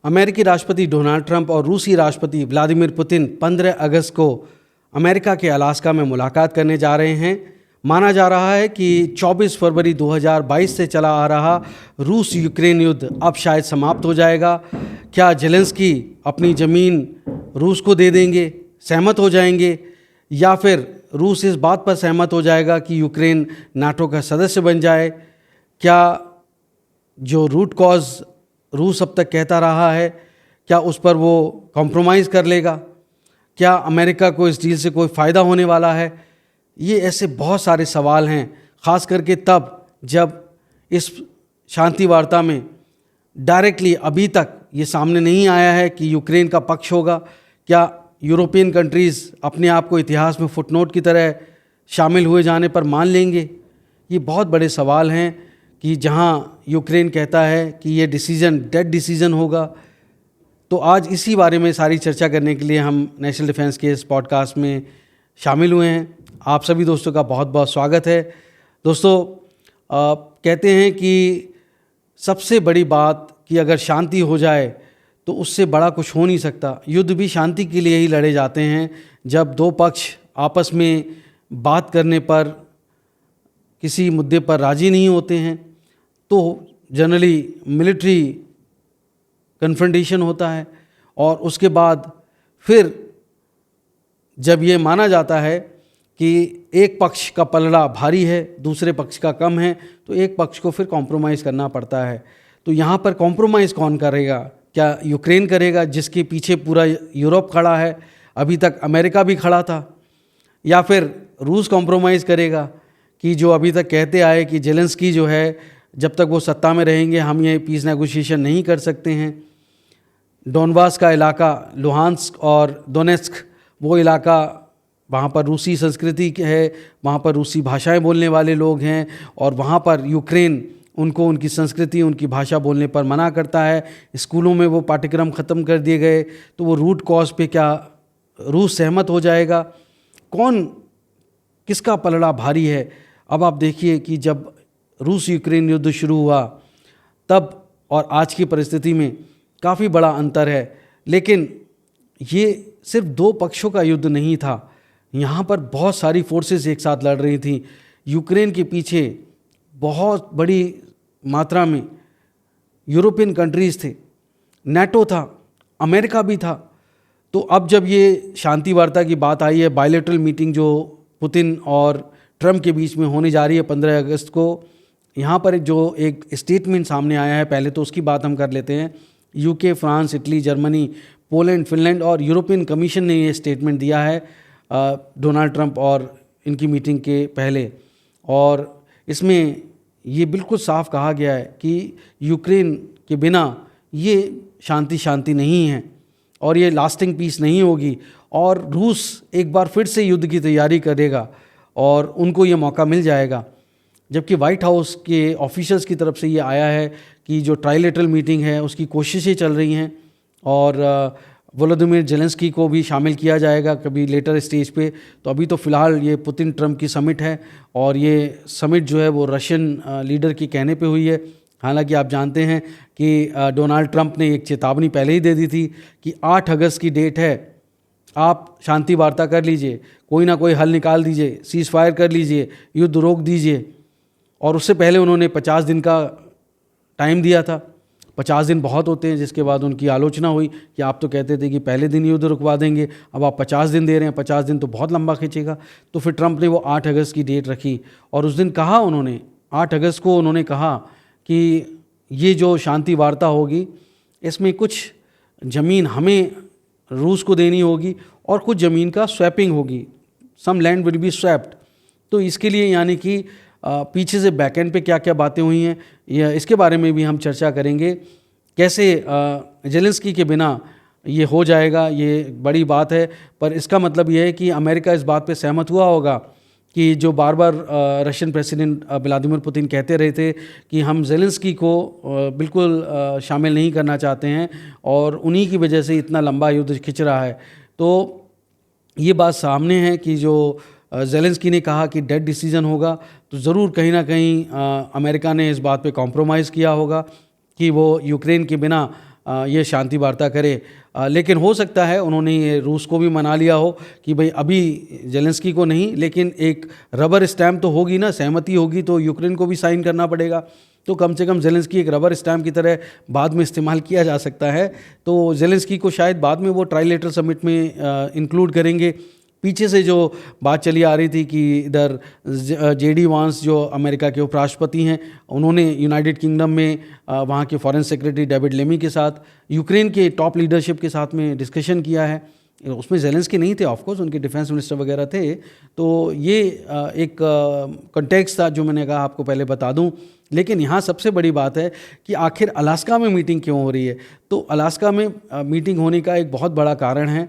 अमेरिकी राष्ट्रपति Donald Trump और रूसी राष्ट्रपति व्लादिमीर पुतिन 15 अगस्त को अमेरिका के अलास्का में मुलाकात करने जा रहे हैं। माना जा रहा है कि 24 फरवरी 2022 से चला आ रहा रूस यूक्रेन युद्ध अब शायद समाप्त हो जाएगा। क्या जेलेंस्की अपनी ज़मीन रूस को दे देंगे, सहमत हो जाएंगे, या फिर रूस इस बात पर सहमत हो जाएगा कि यूक्रेन नाटो का सदस्य बन जाए? क्या जो रूट कॉज रूस अब तक कहता रहा है, क्या उस पर वो कॉम्प्रोमाइज़ कर लेगा? क्या अमेरिका को इस डील से कोई फ़ायदा होने वाला है? ये ऐसे बहुत सारे सवाल हैं, ख़ास करके तब जब इस शांति वार्ता में डायरेक्टली अभी तक ये सामने नहीं आया है कि यूक्रेन का पक्ष होगा। क्या यूरोपियन कंट्रीज़ अपने आप को इतिहास में फुटनोट की तरह शामिल हुए जाने पर मान लेंगे? ये बहुत बड़े सवाल हैं कि जहां यूक्रेन कहता है कि ये डिसीज़न डेड डिसीज़न होगा। तो आज इसी बारे में सारी चर्चा करने के लिए हम नेशनल डिफेंस के इस पॉडकास्ट में शामिल हुए हैं। आप सभी दोस्तों का बहुत बहुत स्वागत है। दोस्तों, कहते हैं कि सबसे बड़ी बात कि अगर शांति हो जाए तो उससे बड़ा कुछ हो नहीं सकता। युद्ध भी शांति के लिए ही लड़े जाते हैं। जब दो पक्ष आपस में बात करने पर किसी मुद्दे पर राज़ी नहीं होते हैं तो जनरली मिलिट्री कन्फ्रंटेशन होता है, और उसके बाद फिर जब ये माना जाता है कि एक पक्ष का पलड़ा भारी है, दूसरे पक्ष का कम है, तो एक पक्ष को फिर कॉम्प्रोमाइज़ करना पड़ता है। तो यहाँ पर कॉम्प्रोमाइज़ कौन करेगा? क्या यूक्रेन करेगा, जिसके पीछे पूरा यूरोप खड़ा है, अभी तक अमेरिका भी खड़ा था, या फिर रूस कॉम्प्रोमाइज़ करेगा कि जो अभी तक कहते आए कि जेलेंस्की जो है जब तक वो सत्ता में रहेंगे हम ये पीस नेगोशिएशन नहीं कर सकते हैं। डोनबास का इलाका, लुहांस्क और दोनेस्क, वो इलाका, वहाँ पर रूसी संस्कृति है, वहाँ पर रूसी भाषाएं बोलने वाले लोग हैं, और वहाँ पर यूक्रेन उनको उनकी संस्कृति, उनकी भाषा बोलने पर मना करता है। स्कूलों में वो पाठ्यक्रम ख़त्म कर दिए गए। तो वो रूट कॉज पे क्या रूस सहमत हो जाएगा? कौन, किसका पलड़ा भारी है? अब आप देखिए कि जब रूस यूक्रेन युद्ध शुरू हुआ तब और आज की परिस्थिति में काफ़ी बड़ा अंतर है। लेकिन ये सिर्फ दो पक्षों का युद्ध नहीं था, यहाँ पर बहुत सारी फोर्सेस एक साथ लड़ रही थी। यूक्रेन के पीछे बहुत बड़ी मात्रा में यूरोपियन कंट्रीज़ थे, नाटो था, अमेरिका भी था। तो अब जब ये शांति वार्ता की बात आई है, बायलैटरल मीटिंग जो पुतिन और ट्रंप के बीच में होने जा रही है 15 अगस्त को, यहाँ पर जो एक स्टेटमेंट सामने आया है, पहले तो उसकी बात हम कर लेते हैं। UK, France, Italy, Germany, Poland, Finland और यूरोपियन कमीशन ने ये स्टेटमेंट दिया है डोनाल्ड ट्रंप और इनकी मीटिंग के पहले, और इसमें ये बिल्कुल साफ कहा गया है कि यूक्रेन के बिना ये शांति नहीं है और ये लास्टिंग पीस नहीं होगी, और रूस एक बार फिर से युद्ध की तैयारी करेगा और उनको ये मौका मिल जाएगा। जबकि वाइट हाउस के ऑफिशियल्स की तरफ से ये आया है कि जो ट्राइलेटरल मीटिंग है उसकी कोशिशें चल रही हैं, और वोलोदिमीर जेलेंस्की को भी शामिल किया जाएगा कभी लेटर स्टेज पे। तो अभी तो फ़िलहाल ये पुतिन ट्रंप की समिट है, और ये समिट जो है वो रशियन लीडर के कहने पे हुई है। हालांकि आप जानते हैं कि डोनाल्ड ट्रंप ने एक चेतावनी पहले ही दे दी थी कि 8 अगस्त की डेट है, आप शांति वार्ता कर लीजिए, कोई ना कोई हल निकाल दीजिए, सीज़ फायर कर लीजिए, युद्ध रोक दीजिए। और उससे पहले उन्होंने 50 दिन का टाइम दिया था। 50 दिन बहुत होते हैं, जिसके बाद उनकी आलोचना हुई कि आप तो कहते थे कि पहले दिन युद्ध रुकवा देंगे, अब आप 50 दिन दे रहे हैं, 50 दिन तो बहुत लंबा खींचेगा। तो फिर ट्रंप ने वो 8 अगस्त की डेट रखी, और उस दिन कहा उन्होंने, 8 अगस्त को उन्होंने कहा कि ये जो शांति वार्ता होगी इसमें कुछ ज़मीन हमें रूस को देनी होगी और कुछ ज़मीन का स्वैपिंग होगी, some land will be swapped. तो इसके लिए यानी कि पीछे से बैकएंड पे क्या क्या बातें हुई हैं, या इसके बारे में भी हम चर्चा करेंगे। कैसे जेलेंस्की के बिना ये हो जाएगा, ये बड़ी बात है। पर इसका मतलब ये है कि अमेरिका इस बात पे सहमत हुआ होगा कि जो बार बार रशियन प्रेसिडेंट व्लादिमीर पुतिन कहते रहे थे कि हम जेलेंस्की को बिल्कुल शामिल नहीं करना चाहते हैं, और उन्हीं की वजह से इतना लंबा युद्ध खिंच रहा है। तो ये बात सामने है कि जो जेलेंस्की ने कहा कि डेड डिसीजन होगा, तो ज़रूर कहीं ना कहीं अमेरिका ने इस बात पे कॉम्प्रोमाइज़ किया होगा कि वो यूक्रेन के बिना ये शांति वार्ता करे। लेकिन हो सकता है उन्होंने ये रूस को भी मना लिया हो कि भाई अभी जेलेंस्की को नहीं, लेकिन एक रबर स्टैम्प तो होगी ना, सहमति होगी तो यूक्रेन को भी साइन करना पड़ेगा। तो कम से कम जेलेंस्की एक रबर स्टैम्प की तरह बाद में इस्तेमाल किया जा सकता है। तो जेलेंस्की को शायद बाद में वो ट्राइलेटरल समिट में इंक्लूड करेंगे। पीछे से जो बात चली आ रही थी कि इधर जेडी वांस जो अमेरिका के उपराष्ट्रपति हैं, उन्होंने यूनाइटेड किंगडम में वहाँ के फॉरेन सेक्रेटरी डेविड लेमी के साथ यूक्रेन के टॉप लीडरशिप के साथ में डिस्कशन किया है। उसमें जेलेंस्की नहीं थे, ऑफकोर्स उनके डिफेंस मिनिस्टर वगैरह थे। तो ये एक कॉन्टेक्स्ट था जो मैंने कहा आपको पहले बता दूं। लेकिन यहाँ सबसे बड़ी बात है कि आखिर अलास्का में मीटिंग क्यों हो रही है। तो अलास्का में मीटिंग होने का एक बहुत बड़ा कारण है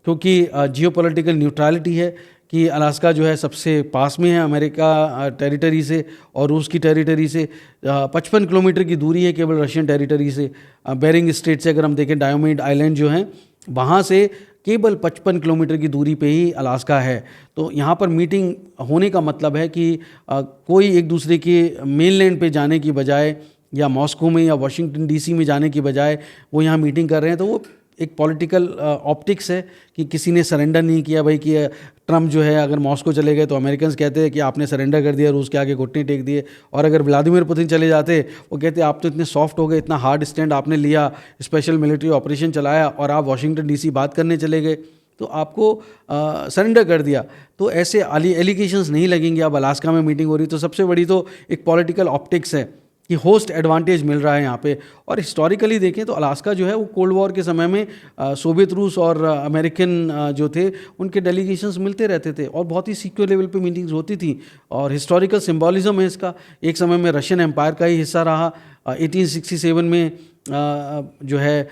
क्योंकि जियोपॉलिटिकल न्यूट्रलिटी है कि अलास्का जो है सबसे पास में है अमेरिका टेरिटरी से और रूस की टेरिटरी से। 55 किलोमीटर की दूरी है केवल रशियन टेरिटरी से। बेरिंग स्ट्रेट से अगर हम देखें, डायोमीड आइलैंड जो हैं वहाँ से केवल 55 किलोमीटर की दूरी पे ही अलास्का है। तो यहाँ पर मीटिंग होने का मतलब है कि कोई एक दूसरे के मेनलैंड पे जाने की बजाय या मॉस्को में या वाशिंगटन डीसी में जाने की बजाय वो यहाँ मीटिंग कर रहे हैं। तो वो एक पॉलिटिकल ऑप्टिक्स है कि किसी ने सरेंडर नहीं किया भाई कि ट्रम्प जो है अगर मॉस्को चले गए तो अमेरिकन्स कहते हैं कि आपने सरेंडर कर दिया, रूस के आगे घुटने टेक दिए। और अगर व्लादिमीर पुतिन चले जाते वो कहते आप तो इतने सॉफ्ट हो गए, इतना हार्ड स्टैंड आपने लिया, स्पेशल मिलिट्री ऑपरेशन चलाया और आप वाशिंगटन डीसी बात करने चले गए तो आपको सरेंडर कर दिया। तो ऐसे एलिगेशंस नहीं लगेंगे। अब अलास्का में मीटिंग हो रही तो सबसे बड़ी तो एक पॉलिटिकल ऑप्टिक्स है कि होस्ट एडवांटेज मिल रहा है यहाँ पे। और हिस्टोरिकली देखें तो अलास्का जो है वो कोल्ड वॉर के समय में सोवियत रूस और अमेरिकन जो थे उनके डेलीगेशंस मिलते रहते थे और बहुत ही सीक्रेट लेवल पे मीटिंग्स होती थी। और हिस्टोरिकल सिंबॉलिज्म है इसका। एक समय में रशियन एम्पायर का ही हिस्सा रहा। 1867 में जो है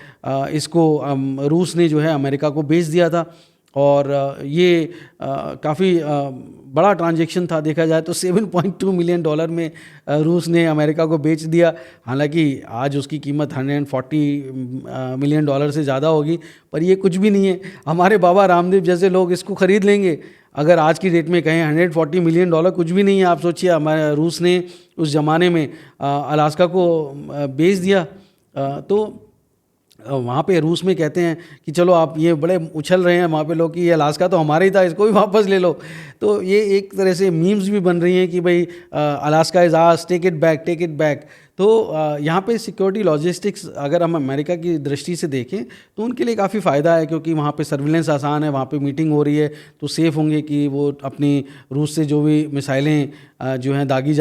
इसको रूस ने जो है अमेरिका को बेच दिया था। और ये काफ़ी बड़ा ट्रांजैक्शन था देखा जाए तो। $7.2 मिलियन में रूस ने अमेरिका को बेच दिया। हालांकि आज उसकी कीमत $140 मिलियन से ज़्यादा होगी, पर ये कुछ भी नहीं है। हमारे बाबा रामदेव जैसे लोग इसको ख़रीद लेंगे। अगर आज की डेट में कहें $140 मिलियन कुछ भी नहीं है। आप सोचिए हमारे रूस ने उस ज़माने में अलास्का को बेच दिया। तो वहाँ पे रूस में कहते हैं कि चलो आप ये बड़े उछल रहे हैं वहाँ पे लोग कि ये अलास्का तो हमारा ही था, इसको भी वापस ले लो। तो ये एक तरह से मीम्स भी बन रही हैं कि भाई Alaska is ours, take it back, take it back. तो यहाँ पे सिक्योरिटी लॉजिस्टिक्स अगर हम अमेरिका की दृष्टि से देखें तो उनके लिए काफ़ी फ़ायदा है क्योंकि वहाँ पे सर्विलेंस आसान है, वहाँ पे मीटिंग हो रही है तो सेफ़ होंगे कि वो अपनी रूस से जो भी मिसाइलें जो हैं दागी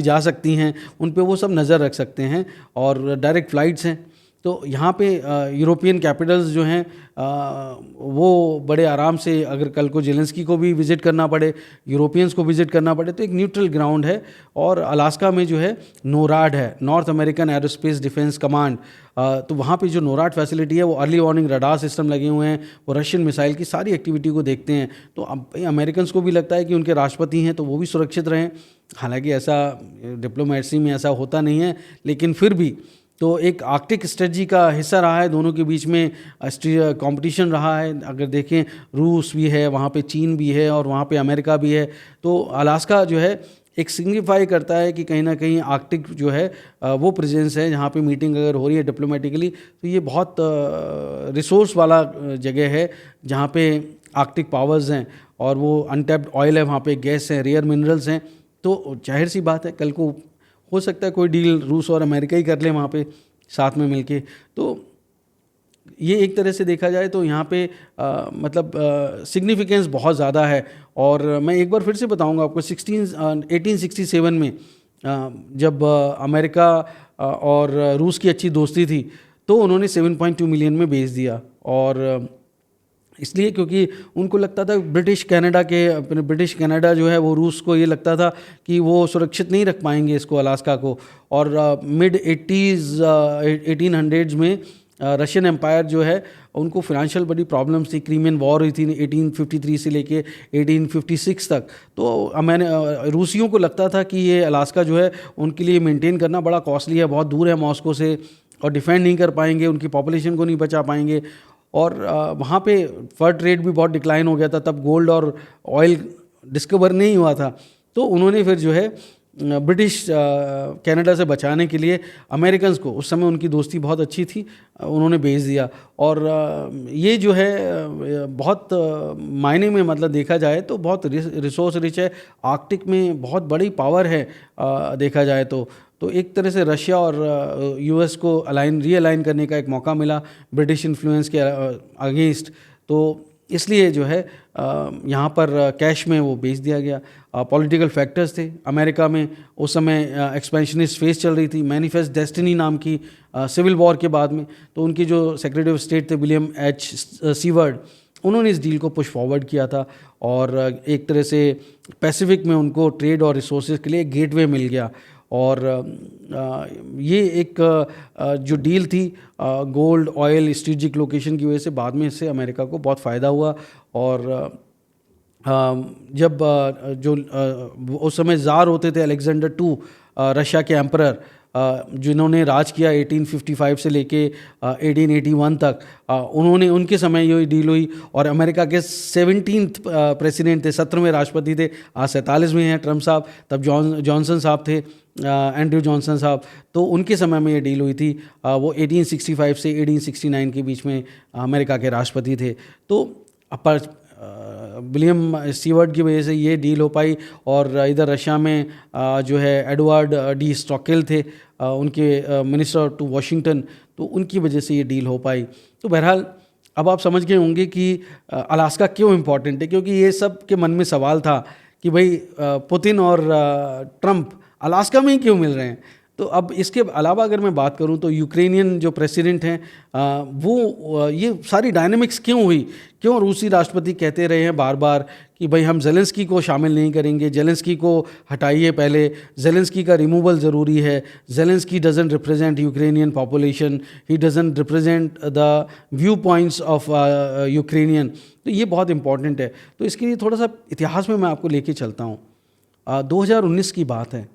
जा सकती हैं उन पे वो सब नज़र रख सकते हैं। और डायरेक्ट फ़्लाइट्स हैं तो यहाँ पे यूरोपियन कैपिटल्स जो हैं वो बड़े आराम से, अगर कल को जेलेंस्की को भी विज़िट करना पड़े, यूरोपियंस को विज़िट करना पड़े तो एक न्यूट्रल ग्राउंड है। और अलास्का में जो है नोराड है, north American aerospace defence command. तो वहाँ पे जो नोराड फैसिलिटी है वो अर्ली वार्निंग रडार सिस्टम लगे हुए हैं, वो रशियन मिसाइल की सारी एक्टिविटी को देखते हैं। तो अमेरिकन्स को भी लगता है कि उनके राष्ट्रपति हैं तो वो भी सुरक्षित रहें। हालांकि ऐसा डिप्लोमेसी में ऐसा होता नहीं है, लेकिन फिर भी तो एक आर्कटिक स्ट्रेटजी का हिस्सा रहा है। दोनों के बीच में कंपटीशन रहा है। अगर देखें रूस भी है वहाँ पे, चीन भी है और वहाँ पे अमेरिका भी है। तो अलास्का जो है एक सिग्निफाई करता है कि कहीं ना कहीं आर्कटिक जो है वो प्रेजेंस है जहाँ पे मीटिंग अगर हो रही है डिप्लोमेटिकली तो ये बहुत रिसोर्स वाला जगह है जहाँ पे आर्कटिक पावर्स हैं और वो अनटैप्ड ऑयल है, वहाँ पे गैस है, रेयर मिनरल्स हैं। तो जाहिर सी बात है कल को हो सकता है कोई डील रूस और अमेरिका ही कर ले वहाँ पे साथ में मिलके। तो ये एक तरह से देखा जाए तो यहाँ पे मतलब सिग्निफिकेंस बहुत ज़्यादा है। और मैं एक बार फिर से बताऊँगा आपको 1867 में जब अमेरिका और रूस की अच्छी दोस्ती थी तो उन्होंने 7.2 मिलियन में बेच दिया। और इसलिए क्योंकि उनको लगता था ब्रिटिश कनाडा जो है वो रूस को ये लगता था कि वो सुरक्षित नहीं रख पाएंगे इसको, अलास्का को। और मिड 1800s में रशियन एम्पायर जो है उनको फिनेंशियल बड़ी प्रॉब्लम्स थी। क्रीमियन वॉर हुई थी 1853 से लेके 1856 तक। तो मैंने रूसियों को लगता था कि ये अलास्का जो है उनके लिए मेंटेन करना बड़ा कॉस्टली है, बहुत दूर है मॉस्को से और डिफेंड नहीं कर पाएंगे, उनकी पॉपुलेशन को नहीं बचा पाएंगे। और वहाँ पे फर ट्रेड भी बहुत डिक्लाइन हो गया था, तब गोल्ड और ऑयल डिस्कवर नहीं हुआ था। तो उन्होंने फिर जो है ब्रिटिश कनाडा से बचाने के लिए अमेरिकन्स को, उस समय उनकी दोस्ती बहुत अच्छी थी, उन्होंने भेज दिया। और ये जो है बहुत मायने में मतलब देखा जाए तो बहुत रिसोर्स रिच है, आर्कटिक में बहुत बड़ी पावर है देखा जाए तो एक तरह से रशिया और यूएस को रीअलाइन करने का एक मौका मिला ब्रिटिश इन्फ्लुएंस के अगेंस्ट। तो इसलिए जो है यहाँ पर कैश में वो बेच दिया गया। पॉलिटिकल फैक्टर्स थे अमेरिका में उस समय, एक्सपेंशनिस्ट फेज चल रही थी, मैनिफेस्ट डेस्टिनी नाम की सिविल वॉर के बाद में। तो उनके जो सेक्रेटरी ऑफ स्टेट थे विलियम एच सीवर्ड, उन्होंने इस डील को पुश फॉरवर्ड किया था और एक तरह से पैसिफिक में उनको ट्रेड और रिसोर्सेज के लिए गेटवे मिल गया। और ये एक जो डील थी गोल्ड ऑयल स्ट्रेटेजिक लोकेशन की वजह से बाद में इससे अमेरिका को बहुत फ़ायदा हुआ। और जब जो उस समय ज़ार होते थे अलेक्जेंडर टू, रशिया के एम्परर, जिन्होंने राज किया 1855 से लेके 1881 तक, उन्होंने उनके समय ये डील हुई। और अमेरिका के 17th प्रेसिडेंट थे, 17वें राष्ट्रपति थे, आज 47वें हैं ट्रम्प साहब, तब जॉनसन साहब थे, एंड्रयू जॉनसन साहब, तो उनके समय में ये डील हुई थी। वो 1865 से 1869 के बीच में अमेरिका के राष्ट्रपति थे। तो विलियम सीवर्ड की वजह से ये डील हो पाई। और इधर रशिया में जो है एडवर्ड डी स्टॉकेल थे, उनके मिनिस्टर टू वाशिंगटन, तो उनकी वजह से ये डील हो पाई। तो बहरहाल अब आप समझ गए होंगे कि अलास्का क्यों इम्पॉर्टेंट है, क्योंकि ये सब के मन में सवाल था कि भाई पुतिन और ट्रंप अलास्का में ही क्यों मिल रहे हैं। तो अब इसके अलावा अगर मैं बात करूं तो यूक्रेनियन जो प्रेसिडेंट हैं वो ये सारी डायनेमिक्स क्यों हुई, क्यों रूसी राष्ट्रपति कहते रहे हैं बार बार कि भाई हम ज़ेलेंस्की को शामिल नहीं करेंगे, ज़ेलेंस्की को हटाइए, पहले ज़ेलेंस्की का रिमूवल ज़रूरी है, Zelensky doesn't represent Ukrainian population, he doesn't represent the view points of Ukrainian. तो ये बहुत इंपॉर्टेंट है। तो इसके लिए थोड़ा सा इतिहास में मैं आपको लेके चलता हूँ। 2019 की बात है,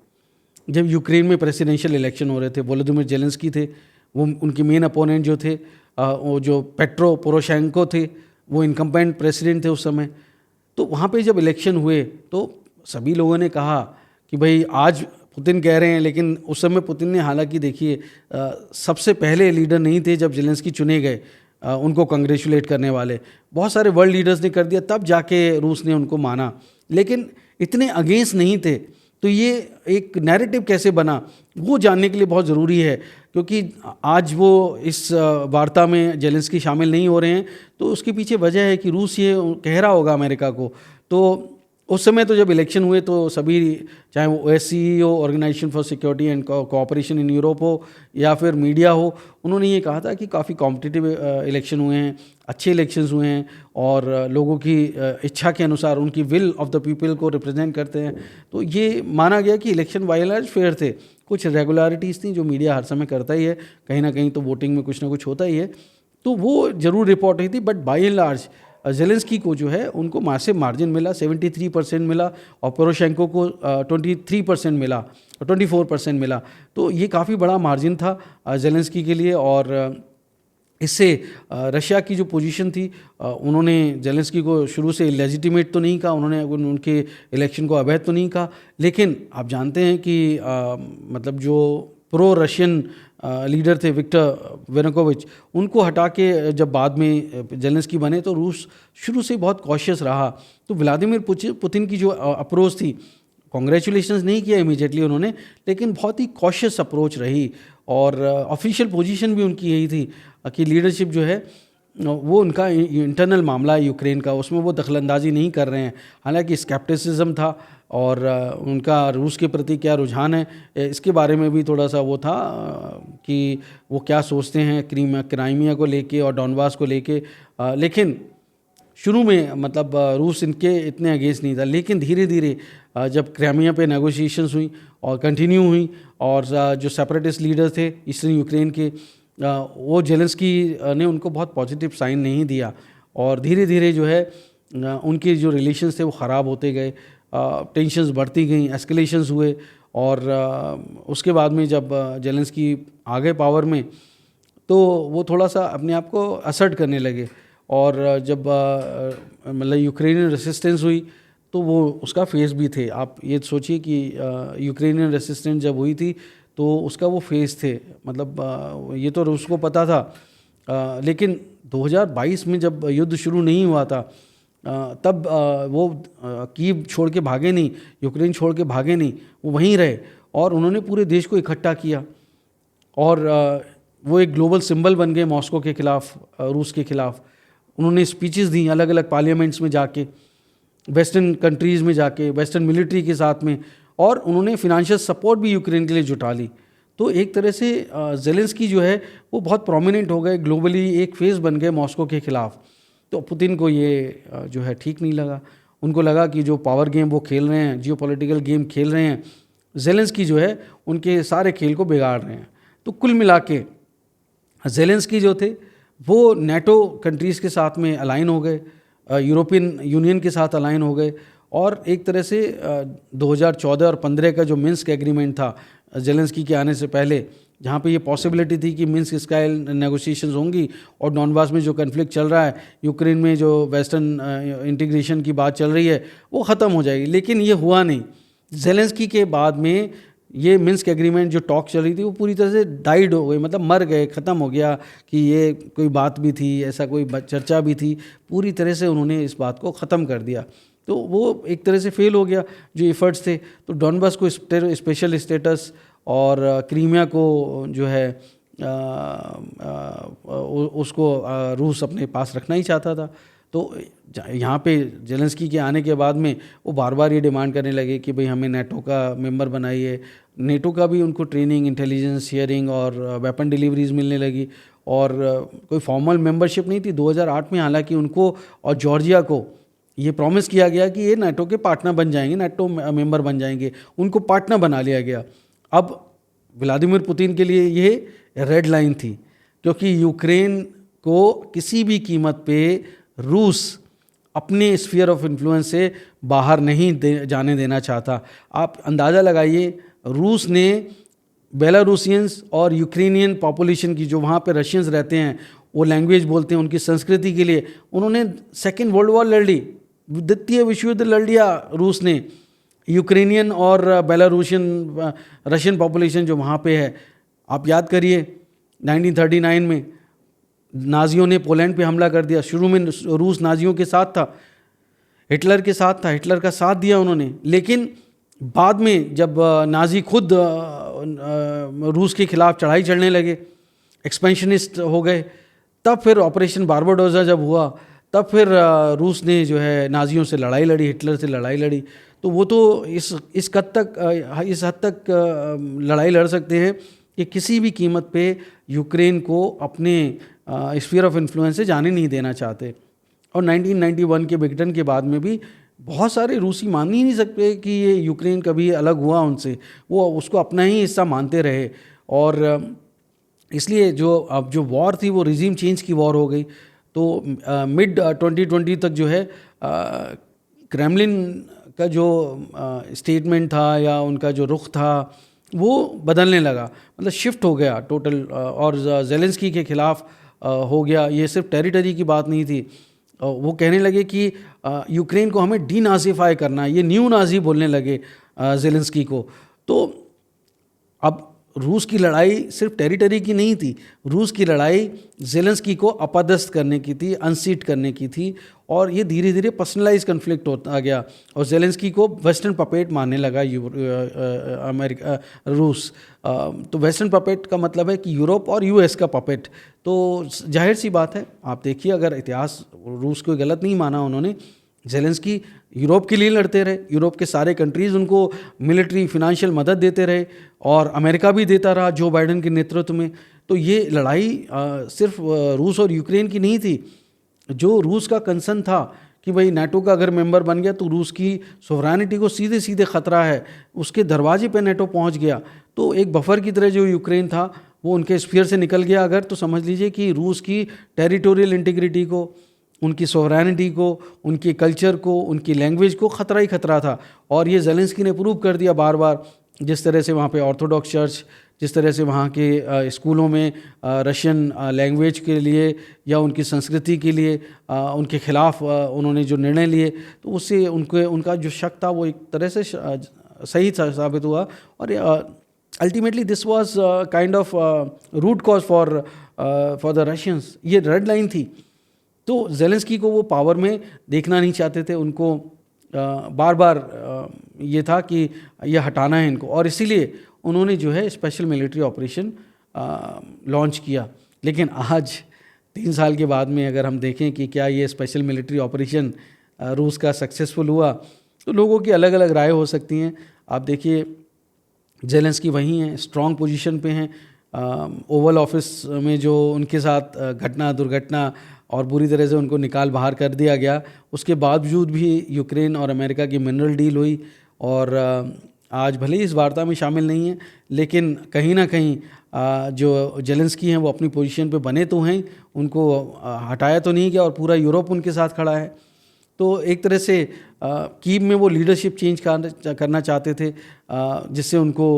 जब यूक्रेन में प्रेसिडेंशियल इलेक्शन हो रहे थे, वोलोदिमिर ज़ेलेंस्की थे, वो उनके मेन अपोनेंट जो थे, वो जो पेट्रो पोरोशेंको थे, वो इनकम्पेंट प्रेसिडेंट थे उस समय। तो वहाँ पे जब इलेक्शन हुए तो सभी लोगों ने कहा कि भाई आज पुतिन कह रहे हैं, लेकिन उस समय पुतिन ने, हालांकि देखिए सबसे पहले लीडर नहीं थे जब ज़ेलेंस्की चुने गए उनको कंग्रेचुलेट करने वाले, बहुत सारे वर्ल्ड लीडर्स ने कर दिया, तब जाके रूस ने उनको माना, लेकिन इतने अगेंस्ट नहीं थे। तो ये एक नैरेटिव कैसे बना वो जानने के लिए बहुत ज़रूरी है, क्योंकि आज वो इस वार्ता में ज़ेलेंस्की शामिल नहीं हो रहे हैं। तो उसके पीछे वजह है कि रूस ये कह रहा होगा अमेरिका को। तो उस समय तो जब इलेक्शन हुए तो सभी, चाहे वो OSCE हो, organisation for security and cooperation in Europe हो, या फिर मीडिया हो, उन्होंने ये कहा था कि काफ़ी कॉम्पिटिटिव इलेक्शन हुए हैं, अच्छे इलेक्शंस हुए हैं और लोगों की इच्छा के अनुसार, उनकी विल ऑफ द पीपल को रिप्रेजेंट करते हैं। तो ये माना गया कि election by and large fair थे। कुछ रेगुलरिटीज़ थी जो मीडिया हर समय करता ही है, कहीं ना कहीं तो वोटिंग में कुछ ना कुछ होता ही है, तो वो ज़रूर रिपोर्ट हुई थी। But by and large Zelensky को जो है उनको मासिव मार्जिन मिला, 73% मिला, और पोरोशेंको को 23% मिला, 24% मिला। तो ये काफ़ी बड़ा मार्जिन था ज़ेलेंस्की के लिए। और इससे रशिया की जो पोजीशन थी, उन्होंने ज़ेलेंस्की को शुरू से लेजिटिमेट तो नहीं कहा, उन्होंने उनके इलेक्शन को अवैध तो नहीं कहा, लेकिन आप जानते हैं कि मतलब जो प्रो रशियन लीडर थे विक्टर यानुकोविच, उनको हटा के जब बाद में ज़ेलेंस्की बने तो रूस शुरू से बहुत कॉशियस रहा। तो व्लादिमीर पुतिन की जो अप्रोच थी, कॉन्ग्रेचुलेशंस नहीं किया इमीडिएटली उन्होंने, लेकिन बहुत ही कॉशियस अप्रोच रही। और ऑफिशियल पोजीशन भी उनकी यही थी कि लीडरशिप जो है वो उनका इंटरनल मामला है यूक्रेन का, उसमें वो दखलंदाजी नहीं कर रहे हैं। हालांकि स्केप्टिसिज्म था और उनका रूस के प्रति क्या रुझान है इसके बारे में भी थोड़ा सा वो था कि वो क्या सोचते हैं क्राइमिया को लेके और डॉनबास को लेके। लेकिन शुरू में मतलब रूस इनके इतने अगेंस्ट नहीं था, लेकिन धीरे धीरे जब क्राइमिया पे नेगोशिएशंस हुई और कंटिन्यू हुई, और जो सेपरेटिस्ट लीडर थे ईस्टर्न यूक्रेन के, वो ज़ेलेंस्की ने उनको बहुत पॉजिटिव साइन नहीं दिया, और धीरे धीरे जो है उनके जो रिलेशंस थे वो ख़राब होते गए, टेंशन्स बढ़ती गई, एस्केलेशंस हुए। और उसके बाद में जब ज़ेलेंस्की आ गए पावर में तो वो थोड़ा सा अपने आप को असर्ट करने लगे। और जब मतलब यूक्रेनियन रेसिस्टेंस हुई तो वो उसका फेस भी थे। आप ये सोचिए कि यूक्रेनियन रेसिस्टेंस जब हुई थी तो उसका वो फेस थे, मतलब ये तो रूस को पता था। लेकिन 2022 में जब युद्ध शुरू नहीं हुआ था तब वो कीव छोड़ के भागे नहीं, यूक्रेन छोड़ के भागे नहीं, वो वहीं रहे और उन्होंने पूरे देश को इकट्ठा किया और वो एक ग्लोबल सिंबल बन गए मॉस्को के खिलाफ, रूस के खिलाफ। उन्होंने स्पीचेस दी अलग अलग पार्लियामेंट्स में जाके, वेस्टर्न कंट्रीज़ में जाके, वेस्टर्न मिलिट्री के साथ में, और उन्होंने फिनेंशियल सपोर्ट भी यूक्रेन के लिए जुटा ली। तो एक तरह से जेलेंस्की जो है वो बहुत प्रोमिनेंट हो गए, ग्लोबली एक फेस बन गए मॉस्को के खिलाफ। तो पुतिन को ये जो है ठीक नहीं लगा। उनको लगा कि जो पावर गेम वो खेल रहे हैं, जियोपॉलिटिकल गेम खेल रहे हैं, जेलेंस्की जो है उनके सारे खेल को बिगाड़ रहे हैं। तो कुल मिला के जेलेंस्की जो थे वो नेटो कंट्रीज़ के साथ में अलाइन हो गए, यूरोपियन यूनियन के साथ अलाइन हो गए, और एक तरह से 2014 और 15 का जो मिन्स्क एग्रीमेंट था जेलेंस्की के आने से पहले, जहाँ पे ये पॉसिबिलिटी थी कि मिन्स्क स्टाइल नेगोशिएशंस होंगी और डॉनबास में जो कन्फ्लिक्ट चल रहा है, यूक्रेन में जो वेस्टर्न इंटीग्रेशन की बात चल रही है, वो ख़त्म हो जाएगी। लेकिन ये हुआ नहीं। जेलेंस्की के बाद में ये मिन्स्क एग्रीमेंट जो टॉक चल रही थी वो पूरी तरह से डाइड हो गई, मतलब मर गए, ख़त्म हो गया कि ये कोई बात भी थी, ऐसा कोई चर्चा भी थी। पूरी तरह से उन्होंने इस बात को ख़त्म कर दिया। तो वो एक तरह से फेल हो गया जो एफर्ट्स थे। तो डॉनबास को स्पेशल स्टेटस और क्रीमिया को जो है उसको रूस अपने पास रखना ही चाहता था। तो यहाँ पे जेलेंस्की के आने के बाद में वो बार बार ये डिमांड करने लगे कि भाई हमें नेटो का मेंबर बनाइए। नेटो का भी उनको ट्रेनिंग, इंटेलिजेंस शेयरिंग और वेपन डिलीवरीज मिलने लगी, और कोई फॉर्मल मेंबरशिप नहीं थी। 2008 में हालांकि उनको और जॉर्जिया को ये प्रॉमिस किया गया कि ये नेटो के पार्टनर बन जाएंगे, नेटो मेंबर बन जाएंगे, उनको पार्टनर बना लिया गया। अब व्लादिमीर पुतिन के लिए ये रेड लाइन थी, क्योंकि यूक्रेन को किसी भी कीमत पे रूस अपने स्फीयर ऑफ इन्फ्लुएंस से बाहर नहीं जाने देना चाहता। आप अंदाज़ा लगाइए, रूस ने बेलारूसियंस और यूक्रेनियन पॉपुलेशन की, जो वहाँ पे रशियंस रहते हैं, वो लैंग्वेज बोलते हैं, उनकी संस्कृति के लिए उन्होंने सेकेंड वर्ल्ड वॉर लड़ ली, द्वितीय विश्व युद्ध लड़ लिया रूस ने। यूक्रेनियन और बेलारूसियन रशियन पॉपुलेशन जो वहाँ पे है, आप याद करिए 1939 में नाजियों ने पोलैंड पे हमला कर दिया। शुरू में रूस नाजियों के साथ था, हिटलर के साथ था, हिटलर का साथ दिया उन्होंने। लेकिन बाद में जब नाजी खुद रूस के खिलाफ चढ़ाई चढ़ने लगे, एक्सपेंशनिस्ट हो गए, तब फिर ऑपरेशन बारबाडोजा जब हुआ, तब फिर रूस ने जो है नाजियों से लड़ाई लड़ी, हिटलर से लड़ाई लड़ी। तो वो तो इस हद तक लड़ाई लड़ सकते हैं कि किसी भी कीमत पे यूक्रेन को अपने स्फीयर ऑफ इन्फ्लुएंस से जाने नहीं देना चाहते। और 1991 के विघटन के बाद में भी बहुत सारे रूसी मान ही नहीं सकते कि ये यूक्रेन कभी अलग हुआ उनसे, वो उसको अपना ही हिस्सा मानते रहे। और इसलिए जो वॉर थी वो रिजीम चेंज की वॉर हो गई। तो मिड 2020 तक जो है क्रेमलिन का जो स्टेटमेंट था या उनका जो रुख था वो बदलने लगा, मतलब शिफ्ट हो गया टोटल, और जेलेंस्की के खिलाफ हो गया। ये सिर्फ टेरिटरी की बात नहीं थी, वो कहने लगे कि यूक्रेन को हमें डीनाजीफाई करना है, ये न्यू नाजी बोलने लगे जेलेंस्की को। तो अब रूस की लड़ाई सिर्फ टेरिटरी की नहीं थी, रूस की लड़ाई जेलेंस्की को अपदस्थ करने की थी, अनसीट करने की थी, और ये धीरे धीरे पर्सनलाइज कन्फ्लिक्ट होता गया और जेलेंस्की को वेस्टर्न पपेट मानने लगा अमेरिका, रूस। तो वेस्टर्न पपेट का मतलब है कि यूरोप और यूएस का पपेट। तो जाहिर सी बात है, आप देखिए, अगर इतिहास रूस को गलत नहीं माना उन्होंने, जेलेंस्की यूरोप के लिए लड़ते रहे, यूरोप के सारे कंट्रीज़ उनको मिलिट्री फिनेंशियल मदद देते रहे, और अमेरिका भी देता रहा जो बाइडेन के नेतृत्व में। तो ये लड़ाई सिर्फ रूस और यूक्रेन की नहीं थी। जो रूस का कंसर्न था कि भाई नेटो का अगर मेंबर बन गया तो रूस की सोवरेनिटी को सीधे सीधे ख़तरा है, उसके दरवाजे पे नेटो पहुंच गया। तो एक बफर की तरह जो यूक्रेन था वो उनके स्फीयर से निकल गया अगर, तो समझ लीजिए कि रूस की टेरिटोरियल इंटीग्रिटी को, उनकी सोवरेनिटी को, उनके कल्चर को, उनकी लैंग्वेज को ख़तरा ही ख़तरा था। और ये जेलेंस्की ने प्रूव कर दिया बार बार, जिस तरह से वहाँ पे ऑर्थोडॉक्स चर्च, जिस तरह से वहाँ के स्कूलों में रशियन लैंग्वेज के लिए या उनकी संस्कृति के लिए उनके खिलाफ उन्होंने जो निर्णय लिए, तो उससे उनका जो शक था वो एक तरह से सही साबित हुआ। और ultimately this was kind of root cause for the Russians. ये रेड लाइन थी। तो ज़ेलेंस्की को वो पावर में देखना नहीं चाहते थे, उनको बार बार ये था कि ये हटाना है इनको, और इसीलिए उन्होंने जो है स्पेशल मिलिट्री ऑपरेशन लॉन्च किया। लेकिन आज 3 साल के बाद में अगर हम देखें कि क्या ये स्पेशल मिलिट्री ऑपरेशन रूस का सक्सेसफुल हुआ, तो लोगों की अलग अलग राय हो सकती हैं। आप देखिए ज़ेलेंस्की वहीं हैं, स्ट्रॉन्ग पोजीशन पे हैं। ओवल ऑफिस में जो उनके साथ दुर्घटना और बुरी तरह से उनको निकाल बाहर कर दिया गया, उसके बावजूद भी यूक्रेन और अमेरिका की मिनरल डील हुई। और आज भले ही इस वार्ता में शामिल नहीं है, लेकिन कहीं ना कहीं जो ज़ेलेंस्की हैं वो अपनी पोजीशन पे बने तो हैं, उनको हटाया तो नहीं गया, और पूरा यूरोप उनके साथ खड़ा है। तो एक तरह से कीव में वो लीडरशिप चेंज करना चाहते थे, जिससे उनको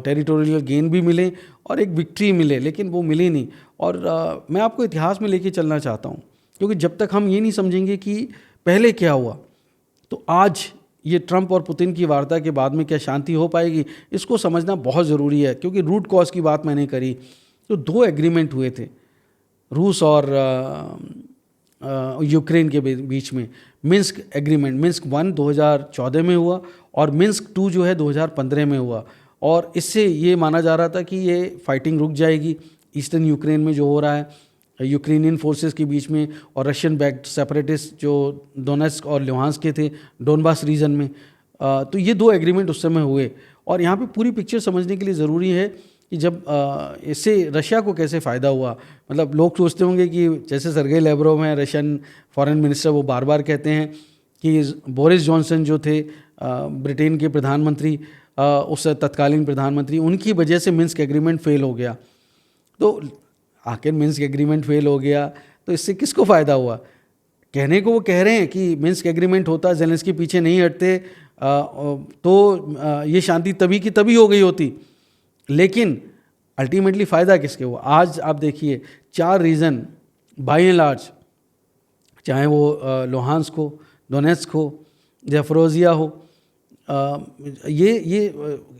टेरिटोरियल गेन भी मिले और एक विक्ट्री मिले, लेकिन वो मिली नहीं। और मैं आपको इतिहास में लेके चलना चाहता हूँ, क्योंकि जब तक हम ये नहीं समझेंगे कि पहले क्या हुआ, तो आज ये ट्रंप और पुतिन की वार्ता के बाद में क्या शांति हो पाएगी, इसको समझना बहुत ज़रूरी है। क्योंकि रूट कॉज की बात मैंने करी, तो 2 एग्रीमेंट हुए थे रूस और यूक्रेन के बीच में। मिन्स्क एग्रीमेंट, मिन्स्क 1 2014 में हुआ, और मिन्स्क 2 जो है 2015 में हुआ। और इससे ये माना जा रहा था कि ये फाइटिंग रुक जाएगी ईस्टर्न यूक्रेन में जो हो रहा है, यूक्रेनियन फोर्सेस के बीच में और रशियन बैक्ड सेपरेटिस्ट जो डोनेट्स्क और लुहांस्क के थे डोनबास रीजन में। तो ये 2 एग्रीमेंट उस समय हुए। और यहाँ पे पूरी पिक्चर समझने के लिए ज़रूरी है कि जब इससे रशिया को कैसे फ़ायदा हुआ। मतलब लोग सोचते होंगे कि जैसे सर्गेई लैवरोव हैं रशियन फॉरेन मिनिस्टर, वो बार बार कहते हैं कि बोरिस जॉनसन जो थे ब्रिटेन के प्रधानमंत्री, उस तत्कालीन प्रधानमंत्री, उनकी वजह से मिन्स्क एग्रीमेंट फेल हो गया। तो आखिर मिन्स्क एग्रीमेंट फेल हो गया तो इससे किसको फ़ायदा हुआ? कहने को वो कह रहे हैं कि मिन्स्क एग्रीमेंट होता, ज़ेलेंस्की पीछे नहीं हटते, तो ये शांति तभी की तभी हो गई होती। लेकिन अल्टीमेटली फ़ायदा किसके हुआ? आज आप देखिए 4 रीज़न बाय एंड लार्ज, चाहे वो लुहांस्क हो, डोनेट्स्क हो, ज़ैपोरिज़िया हो, ये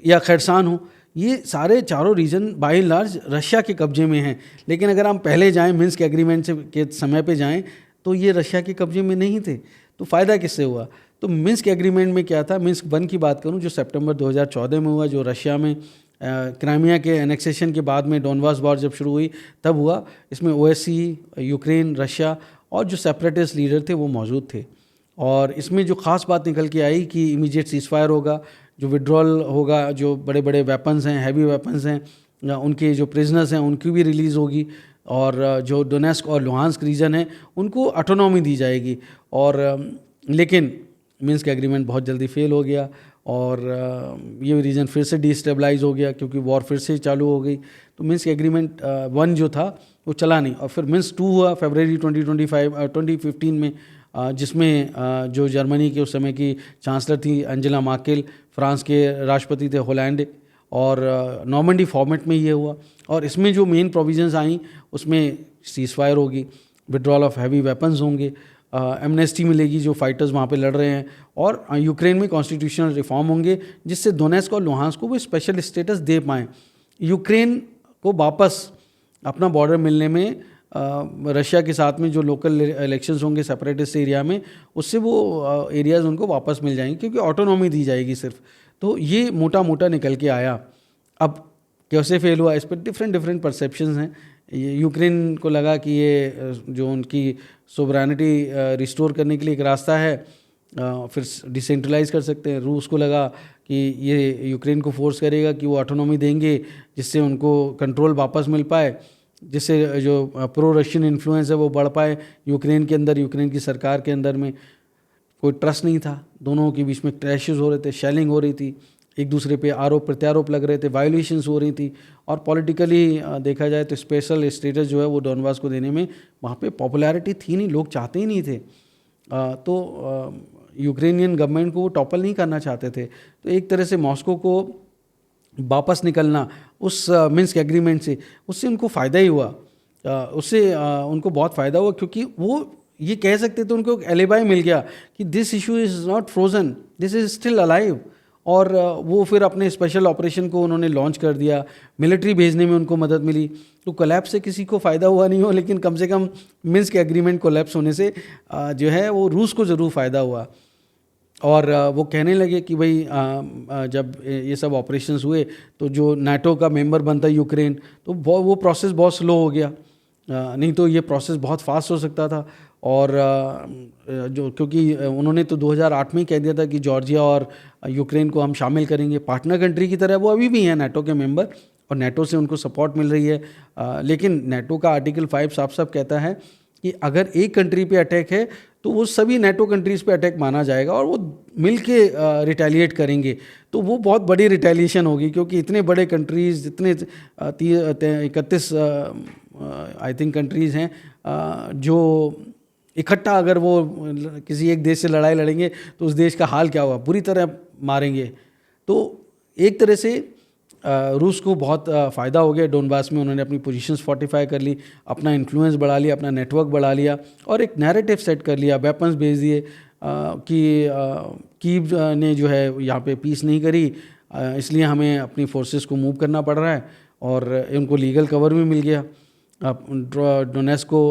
या खरसान हो, ये सारे चारों region by and large Russia के कब्जे में हैं। लेकिन अगर हम पहले जाएं, मिन्स्क एग्रीमेंट के समय पे जाएं, तो ये रशिया के कब्जे में नहीं थे। तो फ़ायदा किससे हुआ? तो मिन्स्क एग्रीमेंट में क्या था? मिन्स्क 1 की बात करूं, जो सितंबर 2014 में हुआ, जो रशिया में क्राइमिया के एनेक्सेशन के बाद में डोनबास वॉर जब शुरू हुई तब हुआ। इसमें OSCE, यूक्रेन, रशिया और जो सेपरेटिस्ट लीडर थे वो मौजूद थे। और इसमें जो ख़ास बात निकल के आई कि इमीडिएट सीज़फायर होगा, जो विड्रॉल होगा, जो बड़े बड़े वेपन्स हैं, हैवी वेपन्स हैं, उनके जो प्रिजनर्स हैं उनकी भी रिलीज़ होगी, और जो डोनेट्स्क और लुहांस्क रीजन है उनको ऑटोनॉमी दी जाएगी। और लेकिन मिन्स्क एग्रीमेंट बहुत जल्दी फेल हो गया, और ये रीजन फिर से डिस्टेबलाइज हो गया क्योंकि वॉर फिर से चालू हो गई। तो मिन्स्क एग्रीमेंट 1 जो था वो चला नहीं, और फिर मिन्स्क 2 हुआ फरवरी 2015 में, जिसमें जो जर्मनी के उस समय की चांसलर थी एंजेला मार्केल, फ्रांस के राष्ट्रपति थे होलैंड, और नॉर्मंडी फॉर्मेट में ये हुआ। और इसमें जो मेन प्रोविजंस आई उसमें सीज़फायर होगी, विड्रॉल ऑफ हैवी वेपन्स होंगे, एमनेस्टी मिलेगी जो फाइटर्स वहाँ पे लड़ रहे हैं, और यूक्रेन में कॉन्स्टिट्यूशनल रिफॉर्म होंगे जिससे डोनेट्स्क और लुहांस्क को वो स्पेशल स्टेटस दे पाएँ। यूक्रेन को वापस अपना बॉर्डर मिलने में रशिया के साथ में जो लोकल इलेक्शंस होंगे सेपरेटिस्ट एरिया में, उससे वो एरियाज़ उनको वापस मिल जाएंगे क्योंकि ऑटोनॉमी दी जाएगी सिर्फ। तो ये मोटा मोटा निकल के आया। अब कैसे फेल हुआ, इस पर डिफरेंट परसेप्शंस हैं। यूक्रेन को लगा कि ये जो उनकी सोवरेनिटी रिस्टोर करने के लिए एक रास्ता है, फिर डिसेंट्रलाइज कर सकते हैं। रूस को लगा कि ये यूक्रेन को फोर्स करेगा कि वो ऑटोनॉमी देंगे जिससे उनको कंट्रोल वापस मिल पाए, जिससे जो प्रो रशियन इन्फ्लुएंस है वो बढ़ पाए यूक्रेन के अंदर, यूक्रेन की सरकार के अंदर में कोई ट्रस्ट नहीं था, दोनों के बीच में क्लैशेस हो रहे थे, शेलिंग हो रही थी, एक दूसरे पे आरोप प्रत्यारोप लग रहे थे, वायोलेशंस हो रही थी, और पॉलिटिकली देखा जाए तो स्पेशल स्टेटस जो है वो डोनबास को देने में वहाँ पे पॉपुलैरिटी थी नहीं, लोग चाहते ही नहीं थे। तो यूक्रेनियन गवर्नमेंट को वो टॉपल नहीं करना चाहते थे। तो एक तरह से मॉस्को को वापस निकलना उस मिन्स्क एग्रीमेंट से, उससे उनको फ़ायदा ही हुआ। उससे उनको बहुत फ़ायदा हुआ, क्योंकि वो ये कह सकते थे, उनको एक एलिबाई मिल गया कि this issue is not frozen, this is still alive. और वो फिर अपने स्पेशल ऑपरेशन को उन्होंने लॉन्च कर दिया, मिलिट्री भेजने में उनको मदद मिली। तो कोलैप्स से किसी को फ़ायदा हुआ नहीं हो, लेकिन कम से कम मिन्स्क एग्रीमेंट कोलैप्स होने से जो है वो रूस को ज़रूर फ़ायदा हुआ। और वो कहने लगे कि भाई जब ये सब ऑपरेशंस हुए तो जो नाटो का मेंबर बनता है यूक्रेन, तो वो प्रोसेस बहुत स्लो हो गया, नहीं तो ये प्रोसेस बहुत फास्ट हो सकता था। और जो क्योंकि उन्होंने तो 2008 में ही कह दिया था कि जॉर्जिया और यूक्रेन को हम शामिल करेंगे पार्टनर कंट्री की तरह। वो अभी भी हैं नाटो के मेंबर और नाटो से उनको सपोर्ट मिल रही है, लेकिन नाटो का आर्टिकल 5 साफ साफ कहता है कि अगर एक कंट्री पे अटैक है तो वो सभी नाटो कंट्रीज़ पे अटैक माना जाएगा और वो मिल के रिटेलिएट करेंगे। तो वो बहुत बड़ी रिटेलिएशन होगी, क्योंकि इतने बड़े कंट्रीज़, इतने 31 आई थिंक कंट्रीज़ हैं जो इकट्ठा अगर वो किसी एक देश से लड़ाई लड़ेंगे तो उस देश का हाल क्या होगा, बुरी तरह मारेंगे। तो एक तरह से रूस को बहुत फ़ायदा हो गया डोनबास में। उन्होंने अपनी पोजीशंस फोर्टिफाई कर ली, अपना इन्फ्लुएंस बढ़ा लिया, अपना नेटवर्क बढ़ा लिया और एक नैरेटिव सेट कर लिया, वेपन्स भेज दिए कि कीव ने जो है यहाँ पे पीस नहीं करी, इसलिए हमें अपनी फोर्सेस को मूव करना पड़ रहा है। और उनको लीगल कवर भी मिल गया। डोनेट्स्क को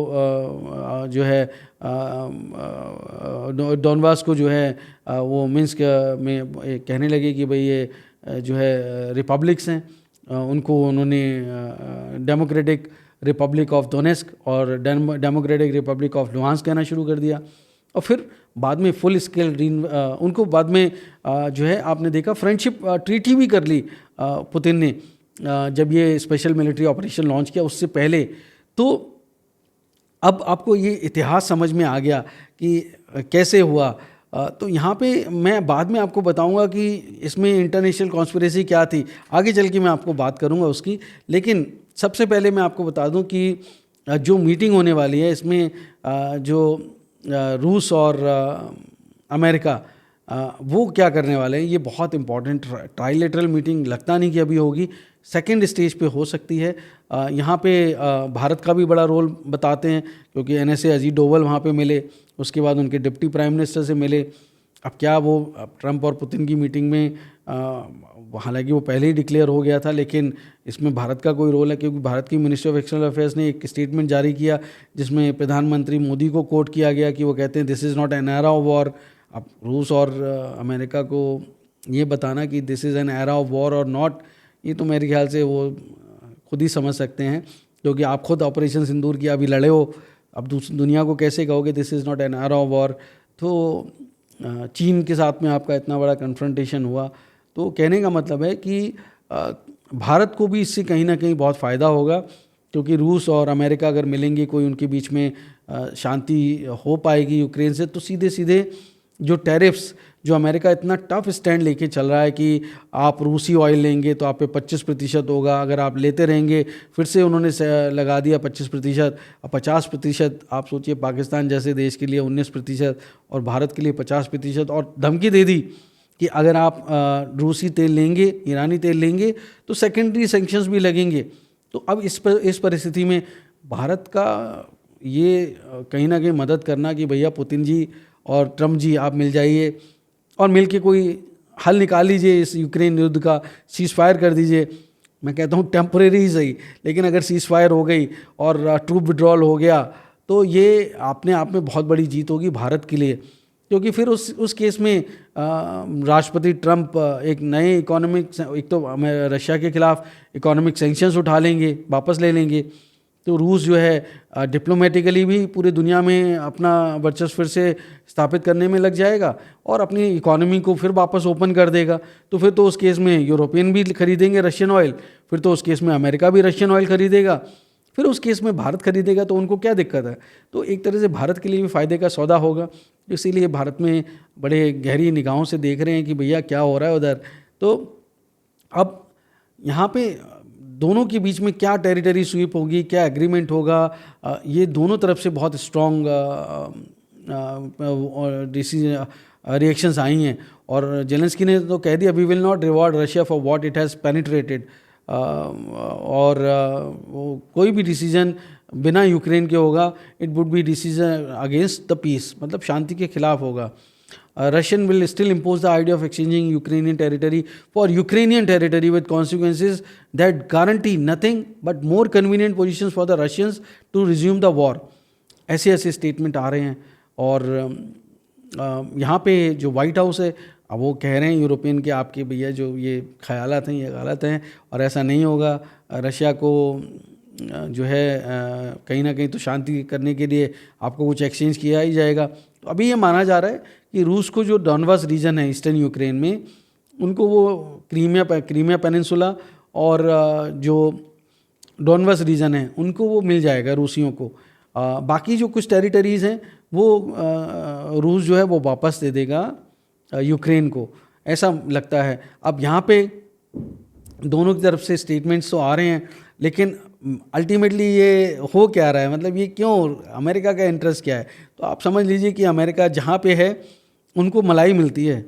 जो है डोनबास को जो है वो मिन्स्क में कहने लगे कि भाई ये जो है रिपब्लिक्स हैं, उनको उन्होंने डेमोक्रेटिक रिपब्लिक ऑफ डोनेट्स्क और डेमोक्रेटिक रिपब्लिक ऑफ लुहांस्क कहना शुरू कर दिया। और फिर बाद में फुल स्केल उनको बाद में जो है आपने देखा फ्रेंडशिप ट्रीटी भी कर ली पुतिन ने जब ये स्पेशल मिलिट्री ऑपरेशन लॉन्च किया, उससे पहले। तो अब आपको ये इतिहास समझ में आ गया कि कैसे हुआ। तो यहाँ पे मैं बाद में आपको बताऊंगा कि इसमें इंटरनेशनल कॉन्स्पिरेसी क्या थी, आगे चल के मैं आपको बात करूँगा उसकी। लेकिन सबसे पहले मैं आपको बता दूं कि जो मीटिंग होने वाली है इसमें जो रूस और अमेरिका वो क्या करने वाले हैं, ये बहुत इंपॉर्टेंट ट्राइलेटरल मीटिंग लगता नहीं कि अभी होगी, सेकेंड स्टेज पे हो सकती है। यहाँ पे भारत का भी बड़ा रोल बताते हैं, क्योंकि NSA अजीत डोवल वहाँ पे मिले, उसके बाद उनके डिप्टी प्राइम मिनिस्टर से मिले। अब क्या वो ट्रंप और पुतिन की मीटिंग में हालांकि वो पहले ही डिक्लेयर हो गया था, लेकिन इसमें भारत का कोई रोल है, क्योंकि भारत की मिनिस्ट्री ऑफ एक्सटर्नल अफेयर्स ने एक स्टेटमेंट जारी किया जिसमें प्रधानमंत्री मोदी को कोट किया गया कि वो कहते हैं this is not an era of war. अब रूस और अमेरिका को ये बताना कि this is an era of war और नॉट, ये तो मेरे ख्याल से वो खुद ही समझ सकते हैं, क्योंकि आप खुद ऑपरेशन सिंदूर की अभी लड़े हो, अब दुनिया को कैसे कहोगे this is not an era of war. तो चीन के साथ में आपका इतना बड़ा कन्फ्रंटेशन हुआ, तो कहने का मतलब है कि भारत को भी इससे कहीं ना कहीं बहुत फ़ायदा होगा, क्योंकि रूस और अमेरिका अगर मिलेंगे, कोई उनके बीच में शांति हो पाएगी यूक्रेन से, तो सीधे सीधे जो टैरिफ्स, जो अमेरिका इतना टफ स्टैंड लेके चल रहा है कि आप रूसी ऑयल लेंगे तो आप पे 25% होगा, अगर आप लेते रहेंगे, फिर से उन्होंने लगा दिया 25%, 50%। आप सोचिए पाकिस्तान जैसे देश के लिए 19% और भारत के लिए 50%, और धमकी दे दी कि अगर आप रूसी तेल लेंगे, ईरानी तेल लेंगे तो सेकेंडरी सैंक्शंस भी लगेंगे। तो अब इस परिस्थिति में भारत का ये कहीं ना कहीं मदद करना कि भैया पुतिन जी और ट्रम्प जी आप मिल जाइए और मिल के कोई हल निकाल लीजिए इस यूक्रेन युद्ध का, सीज़ फायर कर दीजिए। मैं कहता हूँ टेम्परेरी ही सही, लेकिन अगर सीज़ फायर हो गई और ट्रूप विड्रॉल हो गया तो ये अपने आप में बहुत बड़ी जीत होगी भारत के लिए, क्योंकि फिर उस केस में राष्ट्रपति ट्रंप एक नए इकोनॉमिक, एक तो रशिया के खिलाफ इकोनॉमिक सैंक्शंस उठा लेंगे, वापस ले लेंगे, तो रूस जो है डिप्लोमेटिकली भी पूरे दुनिया में अपना वर्चस्व फिर से स्थापित करने में लग जाएगा और अपनी इकोनॉमी को फिर वापस ओपन कर देगा। तो फिर तो उस केस में यूरोपियन भी खरीदेंगे रशियन ऑयल, फिर तो उस केस में अमेरिका भी रशियन ऑयल खरीदेगा, फिर उस केस में भारत खरीदेगा, तो उनको क्या दिक्कत है। तो एक तरह से भारत के लिए भी फ़ायदे का सौदा होगा, इसीलिए भारत में बड़े गहरी निगाहों से देख रहे हैं कि भैया क्या हो रहा है उधर। तो अब यहाँ पे दोनों के बीच में क्या टेरिटरी स्वीप होगी, क्या एग्रीमेंट होगा, ये दोनों तरफ से बहुत स्ट्रॉन्ग रिएक्शंस आई हैं। और जेलेंस्की ने तो कह दिया we will not reward Russia for what it has penetrated. और वो कोई भी डिसीजन बिना यूक्रेन के होगा, it would be decision against the peace, मतलब शांति के खिलाफ होगा। Russian will still impose the idea of exchanging Ukrainian territory for Ukrainian territory with consequences that guarantee nothing but more convenient positions for the Russians to resume the war। ऐसे ऐसे statement आ रहे हैं। और यहाँ पे जो वाइट हाउस है, अब वो कह रहे हैं यूरोपियन के आपके भैया जो ये ख्यालात हैं ये गलत हैं और ऐसा नहीं होगा। रशिया को जो है कहीं ना कहीं तो शांति करने के लिए आपको कुछ एक्सचेंज किया ही जाएगा। तो अभी ये माना जा रहा है कि रूस को जो डॉनबास रीजन है ईस्टर्न यूक्रेन में, उनको वो क्रीमिया पेनिनसुला और जो डॉनबास रीजन है उनको वो मिल जाएगा रूसियों को। बाकी जो कुछ टेरिटरीज़ हैं वो रूस जो है वो वापस दे देगा यूक्रेन को, ऐसा लगता है। अब यहाँ पे दोनों की तरफ से स्टेटमेंट्स तो आ रहे हैं, लेकिन अल्टीमेटली ये हो क्या रहा है, मतलब ये क्यों, अमेरिका का इंटरेस्ट क्या है? तो आप समझ लीजिए कि अमेरिका जहाँ पे है उनको मलाई मिलती है।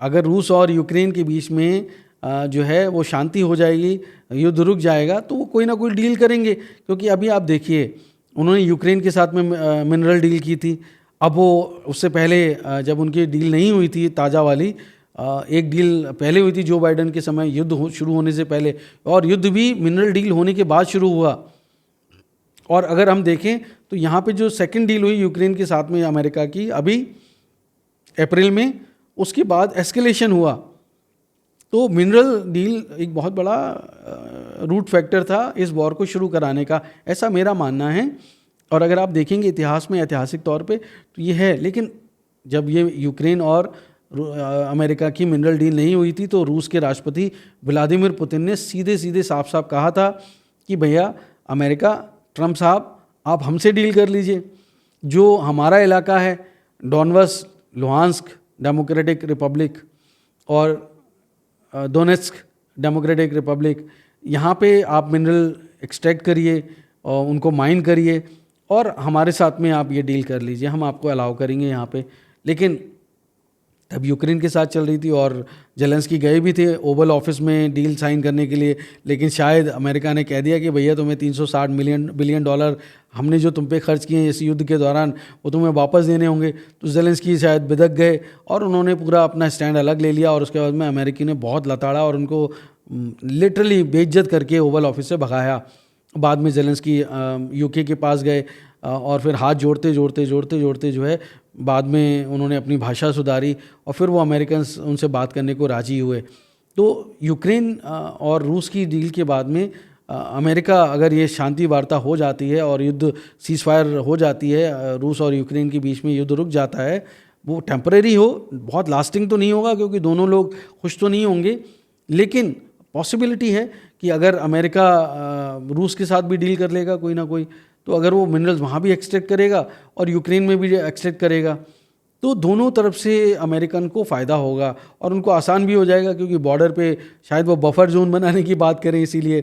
अगर रूस और यूक्रेन के बीच में जो है वो शांति हो जाएगी, युद्ध रुक जाएगा, तो वो कोई ना कोई डील करेंगे। क्योंकि अभी आप देखिए उन्होंने यूक्रेन के साथ में मिनरल डील की थी। अब वो उससे पहले जब उनकी डील नहीं हुई थी ताज़ा वाली, एक डील पहले हुई थी जो बाइडन के समय युद्ध शुरू होने से पहले, और युद्ध भी मिनरल डील होने के बाद शुरू हुआ। और अगर हम देखें तो यहाँ पे जो सेकंड डील हुई यूक्रेन के साथ में अमेरिका की अभी अप्रैल में, उसके बाद एस्केलेशन हुआ। तो मिनरल डील एक बहुत बड़ा रूट फैक्टर था इस वॉर को शुरू कराने का, ऐसा मेरा मानना है। और अगर आप देखेंगे इतिहास में, ऐतिहासिक तौर पे तो ये है। लेकिन जब ये यूक्रेन और अमेरिका की मिनरल डील नहीं हुई थी तो रूस के राष्ट्रपति व्लादिमीर पुतिन ने सीधे सीधे साफ साफ कहा था कि भैया अमेरिका, ट्रम्प साहब, आप हमसे डील कर लीजिए। जो हमारा इलाका है डॉनबस, लुहांस्क डेमोक्रेटिक रिपब्लिक और दोनेत्स्क डेमोक्रेटिक रिपब्लिक, यहाँ पे आप मिनरल एक्सट्रैक्ट करिए और उनको माइन करिए और हमारे साथ में आप ये डील कर लीजिए, हम आपको अलाउ करेंगे यहाँ पे। लेकिन तब यूक्रेन के साथ चल रही थी और जेलेंस्की गए भी थे ओवल ऑफिस में डील साइन करने के लिए, लेकिन शायद अमेरिका ने कह दिया कि भैया तुम्हें 360 बिलियन डॉलर हमने जो तुम पे खर्च किए हैं इस युद्ध के दौरान वो तुम्हें वापस देने होंगे। तो जेलेंस्की शायद बिदक गए और उन्होंने पूरा अपना स्टैंड अलग ले लिया। और उसके बाद में अमेरिकी ने बहुत लताड़ा और उनको लिटरली बेइज्जत करके ओवल ऑफिस से भगाया। बाद में जेलेंस्की यूके के पास गए और फिर हाथ जोड़ते जो है बाद में उन्होंने अपनी भाषा सुधारी और फिर वो अमेरिकन उनसे बात करने को राजी हुए। तो यूक्रेन और रूस की डील के बाद में अमेरिका, अगर ये शांति वार्ता हो जाती है और युद्ध सीज़फायर हो जाती है, रूस और यूक्रेन के बीच में युद्ध रुक जाता है, वो टेम्परेरी हो, बहुत लास्टिंग तो नहीं होगा क्योंकि दोनों लोग खुश तो नहीं होंगे, लेकिन पॉसिबिलिटी है कि अगर अमेरिका रूस के साथ भी डील कर लेगा कोई ना कोई, तो अगर वो मिनरल्स वहाँ भी एक्सट्रैक्ट करेगा और यूक्रेन में भी एक्सट्रैक्ट करेगा तो दोनों तरफ से अमेरिकन को फ़ायदा होगा और उनको आसान भी हो जाएगा क्योंकि बॉर्डर पे शायद वो बफर जोन बनाने की बात करें, इसीलिए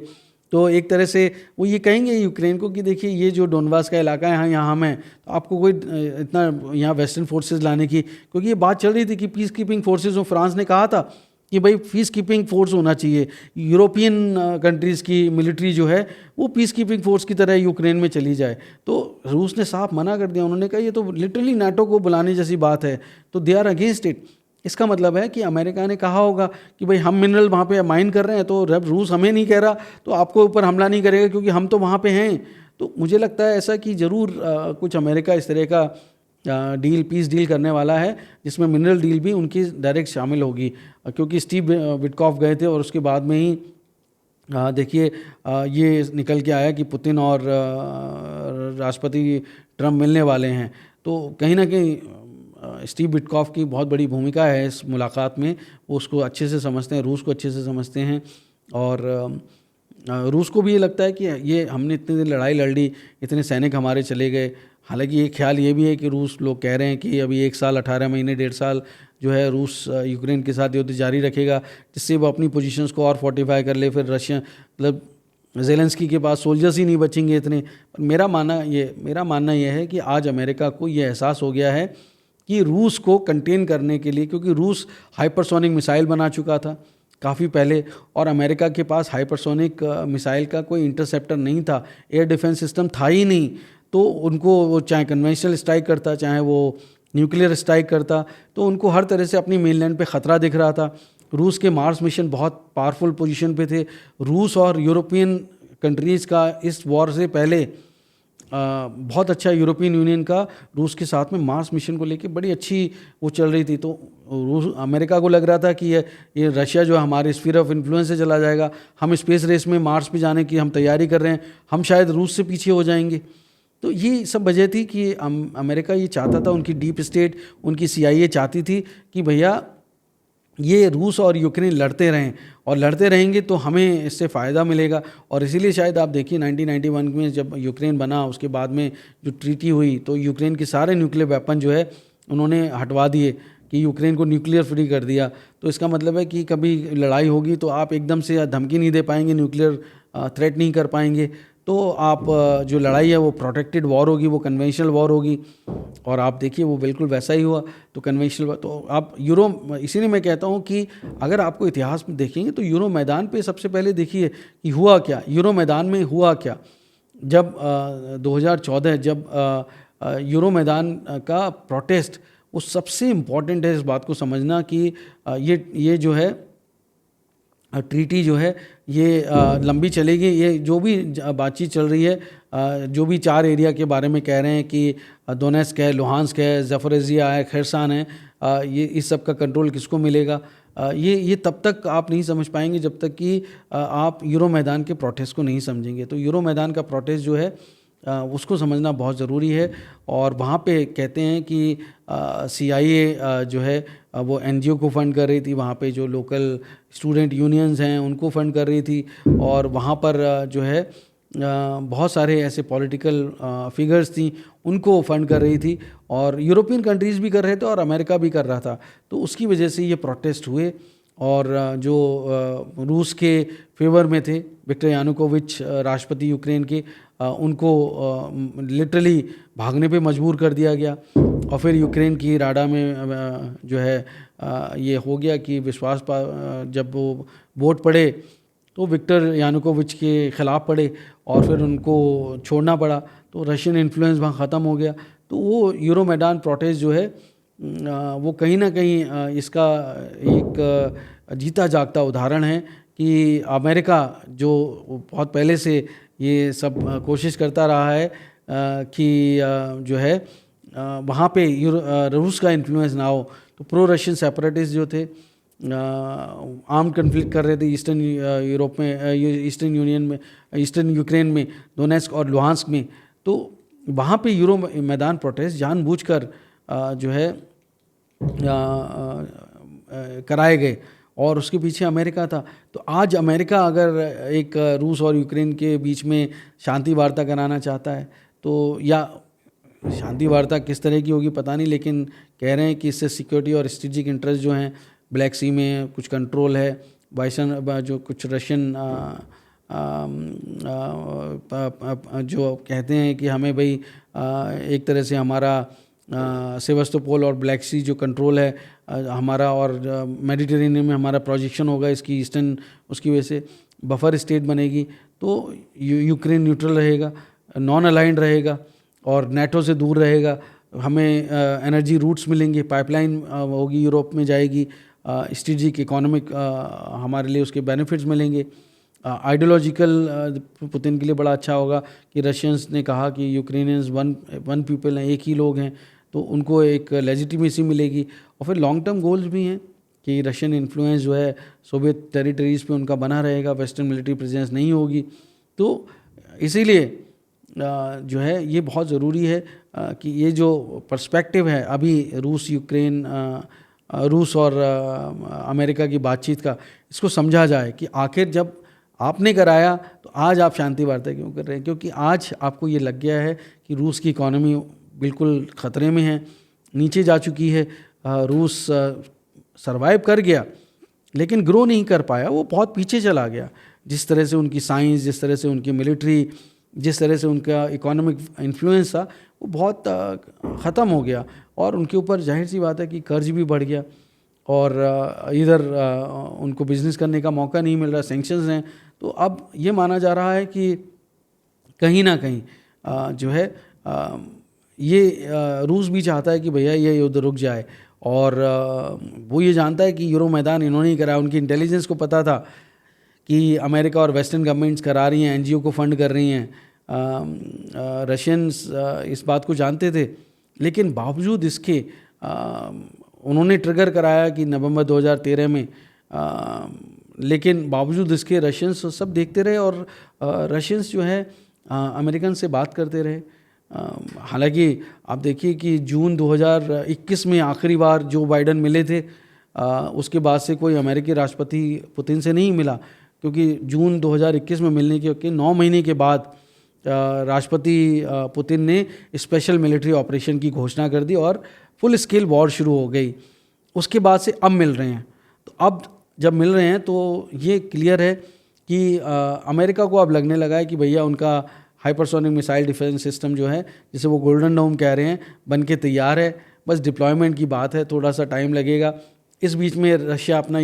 तो एक तरह से वो ये कहेंगे यूक्रेन को कि देखिए ये जो डोनबास का इलाका है यहाँ हम हैं, तो आपको कोई इतना यहाँ वेस्टर्न फोर्सेस लाने की, क्योंकि ये बात चल रही थी कि पीस कीपिंग फोर्सेस, फ्रांस ने कहा था कि भाई पीस कीपिंग फोर्स होना चाहिए, यूरोपियन कंट्रीज़ की मिलिट्री जो है वो पीस कीपिंग फोर्स की तरह यूक्रेन में चली जाए। तो रूस ने साफ मना कर दिया, उन्होंने कहा ये तो लिटरली नाटो को बुलाने जैसी बात है, तो दे आर अगेंस्ट इट। इसका मतलब है कि अमेरिका ने कहा होगा कि भाई हम मिनरल वहाँ पे माइन कर रहे हैं, तो जब रूस हमें नहीं कह रहा तो आपको ऊपर हमला नहीं करेगा क्योंकि हम तो वहाँ पे हैं। तो मुझे लगता है ऐसा कि ज़रूर कुछ अमेरिका इस तरह का पीस डील करने वाला है जिसमें मिनरल डील भी उनकी डायरेक्ट शामिल होगी, क्योंकि स्टीव विटकॉफ गए थे और उसके बाद में ही देखिए ये निकल के आया कि पुतिन और राष्ट्रपति ट्रम्प मिलने वाले हैं। तो कहीं ना कहीं स्टीव विटकॉफ की बहुत बड़ी भूमिका है इस मुलाकात में, वो उसको अच्छे से समझते हैं, रूस को अच्छे से समझते हैं और रूस को भी ये लगता है कि ये हमने इतने दिन लड़ाई लड़ ली, इतने सैनिक हमारे चले गए। हालांकि ये ख्याल ये भी है कि रूस लोग कह रहे हैं कि अभी 1 साल 18 महीने 1.5 साल जो है रूस यूक्रेन के साथ युद्ध जारी रखेगा, जिससे वो अपनी पोजीशंस को और फोर्टिफाई कर ले। फिर रशिया मतलब जेलेंस्की के पास सोल्जर्स ही नहीं बचेंगे इतने। पर मेरा मानना ये है कि आज अमेरिका को ये एहसास हो गया है कि रूस को कंटेन करने के लिए, क्योंकि रूस हाइपरसोनिक मिसाइल बना चुका था काफ़ी पहले, और अमेरिका के पास हाइपरसोनिक मिसाइल का कोई इंटरसेप्टर नहीं था, एयर डिफेंस सिस्टम था ही नहीं। तो उनको वो चाहे कन्वेंशनल स्ट्राइक करता, चाहे वो न्यूक्लियर स्ट्राइक करता, तो उनको हर तरह से अपनी मेनलैंड पे ख़तरा दिख रहा था। रूस के मार्स मिशन बहुत पावरफुल पोजीशन पे थे। रूस और यूरोपियन कंट्रीज़ का इस वॉर से पहले बहुत अच्छा यूरोपियन यूनियन का रूस के साथ में मार्स मिशन को लेके बड़ी अच्छी वो चल रही थी। तो रूस, अमेरिका को लग रहा था कि ये रशिया जो हमारे स्फीयर ऑफ इन्फ्लुएंस से चला जाएगा, हम स्पेस रेस में मार्स पे जाने की हम तैयारी कर रहे हैं, हम शायद रूस से पीछे हो जाएंगे। तो ये सब वजह थी कि अमेरिका ये चाहता था, उनकी डीप स्टेट, उनकी CIA चाहती थी कि भैया ये रूस और यूक्रेन लड़ते रहें, और लड़ते रहेंगे तो हमें इससे फ़ायदा मिलेगा। और इसीलिए शायद आप देखिए 1991 में जब यूक्रेन बना, उसके बाद में जो ट्रीटी हुई, तो यूक्रेन के सारे न्यूक्लियर वेपन जो है उन्होंने हटवा दिए, कि यूक्रेन को न्यूक्लियर फ्री कर दिया। तो इसका मतलब है कि कभी लड़ाई होगी तो आप एकदम से धमकी नहीं दे पाएंगे, न्यूक्लियर थ्रेट नहीं कर पाएंगे। तो आप जो लड़ाई है वो प्रोटेक्टेड वॉर होगी, वो कन्वेंशनल वॉर होगी। और आप देखिए वो बिल्कुल वैसा ही हुआ। तो कन्वेंशनल, तो आप इसीलिए मैं कहता हूँ कि अगर आपको इतिहास में देखेंगे तो यूरो मैदान पे सबसे पहले देखिए कि हुआ क्या, यूरो मैदान में हुआ क्या। जब 2014 जब यूरो मैदान का प्रोटेस्ट, वो सबसे इम्पॉर्टेंट है इस बात को समझना कि ये जो है ट्रीटी जो है ये लंबी चलेगी। ये जो भी बातचीत चल रही है, जो भी 4 एरिया के बारे में कह रहे हैं कि दोनेस्क है, लुहांस्क है, ज़फरजिया है, खैरसान है, ये इस सब का कंट्रोल किसको मिलेगा, ये तब तक आप नहीं समझ पाएंगे जब तक कि आप यूरो मैदान के प्रोटेस्ट को नहीं समझेंगे। तो यूरो मैदान का प्रोटेस्ट जो है उसको समझना बहुत ज़रूरी है। और वहाँ पे कहते हैं कि CIA जो है वो NGO को फंड कर रही थी, वहाँ पे जो लोकल स्टूडेंट यूनियंस हैं उनको फंड कर रही थी, और वहाँ पर जो है बहुत सारे ऐसे पॉलिटिकल फिगर्स थी उनको फंड कर रही थी, और यूरोपियन कंट्रीज़ भी कर रहे थे और अमेरिका भी कर रहा था। तो उसकी वजह से ये प्रोटेस्ट हुए। और जो रूस के फेवर में थे, विक्टर यानुकोविच राष्ट्रपति यूक्रेन के, उनको लिटरली भागने पे मजबूर कर दिया गया। और फिर यूक्रेन की राडा में जो है ये हो गया कि जब वो वोट पड़े तो विक्टर यानुकोविच के ख़िलाफ़ पड़े, और फिर उनको छोड़ना पड़ा। तो रशियन इन्फ्लुएंस वहाँ ख़त्म हो गया। तो वो यूरो मैदान प्रोटेस्ट जो है वो कहीं ना कहीं इसका एक जीता जागता उदाहरण है कि अमेरिका जो बहुत पहले से ये सब कोशिश करता रहा है कि जो है वहाँ पे रूस का इन्फ्लुएंस ना हो। तो प्रो रशियन सेपरेटिस्ट जो थे आर्म्ड कन्फ्लिक्ट कर रहे थे ईस्टर्न यूरोप में, ईस्टर्न यूनियन में, ईस्टर्न यूक्रेन में, दोनेस्क और लुहांस्क में। तो वहाँ पे यूरो मैदान प्रोटेस्ट जानबूझकर जो है कराए गए, और उसके पीछे अमेरिका था। तो आज अमेरिका अगर एक रूस और यूक्रेन के बीच में शांति वार्ता कराना चाहता है, तो या शांति वार्ता किस तरह की होगी पता नहीं, लेकिन कह रहे हैं कि इससे सिक्योरिटी और स्ट्रेटेजिक इंटरेस्ट जो हैं, ब्लैक सी में कुछ कंट्रोल है, जो कुछ रशियन जो कहते हैं कि हमें भाई एक तरह से हमारा सेवास्तोपोल और ब्लैक सी जो कंट्रोल है हमारा, और मेडिटेरेनियन में हमारा प्रोजेक्शन होगा इसकी ईस्टर्न, उसकी वजह से बफर स्टेट बनेगी। तो यूक्रेन न्यूट्रल रहेगा, नॉन अलाइंड रहेगा और नेटो से दूर रहेगा। हमें एनर्जी रूट्स मिलेंगे, पाइपलाइन होगी, यूरोप में जाएगी, स्ट्रेटेजिक इकोनॉमिक हमारे लिए उसके बेनिफिट्स मिलेंगे। आइडियोलॉजिकल पुतिन के लिए बड़ा अच्छा होगा कि रशियंस ने कहा कि यूक्रेनियंस वन पीपल हैं, एक ही लोग हैं, तो उनको एक लेजिटिमेसी मिलेगी। और फिर लॉन्ग टर्म गोल्स भी हैं कि रशियन इन्फ्लुएंस जो है सोवियत टेरिटरीज़ पे उनका बना रहेगा, वेस्टर्न मिलिट्री प्रेजेंस नहीं होगी। तो इसीलिए जो है ये बहुत ज़रूरी है कि ये जो पर्सपेक्टिव है अभी रूस और अमेरिका की बातचीत का, इसको समझा जाए कि आखिर जब आपने कराया तो आज आप शांति वार्ता क्यों कर रहे हैं। क्योंकि आज आपको ये लग गया है कि रूस की इकॉनमी बिल्कुल ख़तरे में है, नीचे जा चुकी है। रूस सरवाइव कर गया लेकिन ग्रो नहीं कर पाया, वो बहुत पीछे चला गया। जिस तरह से उनकी साइंस, जिस तरह से उनकी मिलिट्री जिस तरह से उनका इकोनॉमिक इन्फ्लुएंस था वो बहुत ख़त्म हो गया, और उनके ऊपर जाहिर सी बात है कि कर्ज भी बढ़ गया, और इधर उनको बिज़नेस करने का मौका नहीं मिल रहा, सैंक्शंस हैं। तो अब ये माना जा रहा है कि कहीं ना कहीं जो है ये रूस भी चाहता है कि भैया ये युद्ध रुक जाए, और वो ये जानता है कि यूरो मैदान इन्होंने ही कराया। उनकी इंटेलिजेंस को पता था कि अमेरिका और वेस्टर्न गवर्नमेंट्स करा रही हैं, एनजीओ को फंड कर रही हैं, रशियंस इस बात को जानते थे, लेकिन बावजूद इसके उन्होंने ट्रिगर कराया कि नवंबर 2013 में, लेकिन बावजूद इसके रशियंस सब देखते रहे, और रशियंस जो है अमेरिकन से बात करते रहे। हालांकि आप देखिए कि जून 2021 में आखिरी बार जो बाइडन मिले थे, उसके बाद से कोई अमेरिकी राष्ट्रपति पुतिन से नहीं मिला, क्योंकि जून 2021 में मिलने के 9 महीने के बाद राष्ट्रपति पुतिन ने स्पेशल मिलिट्री ऑपरेशन की घोषणा कर दी और फुल स्केल वॉर शुरू हो गई। उसके बाद से अब मिल रहे हैं, तो अब जब मिल रहे हैं तो ये क्लियर है कि अमेरिका को अब लगने लगा है कि भैया उनका हाइपरसोनिक मिसाइल डिफेंस सिस्टम जो है, जिसे वो गोल्डन डोम कह रहे हैं, बन के तैयार है, बस डिप्लॉयमेंट की बात है, थोड़ा सा टाइम लगेगा। इस बीच में रशिया अपना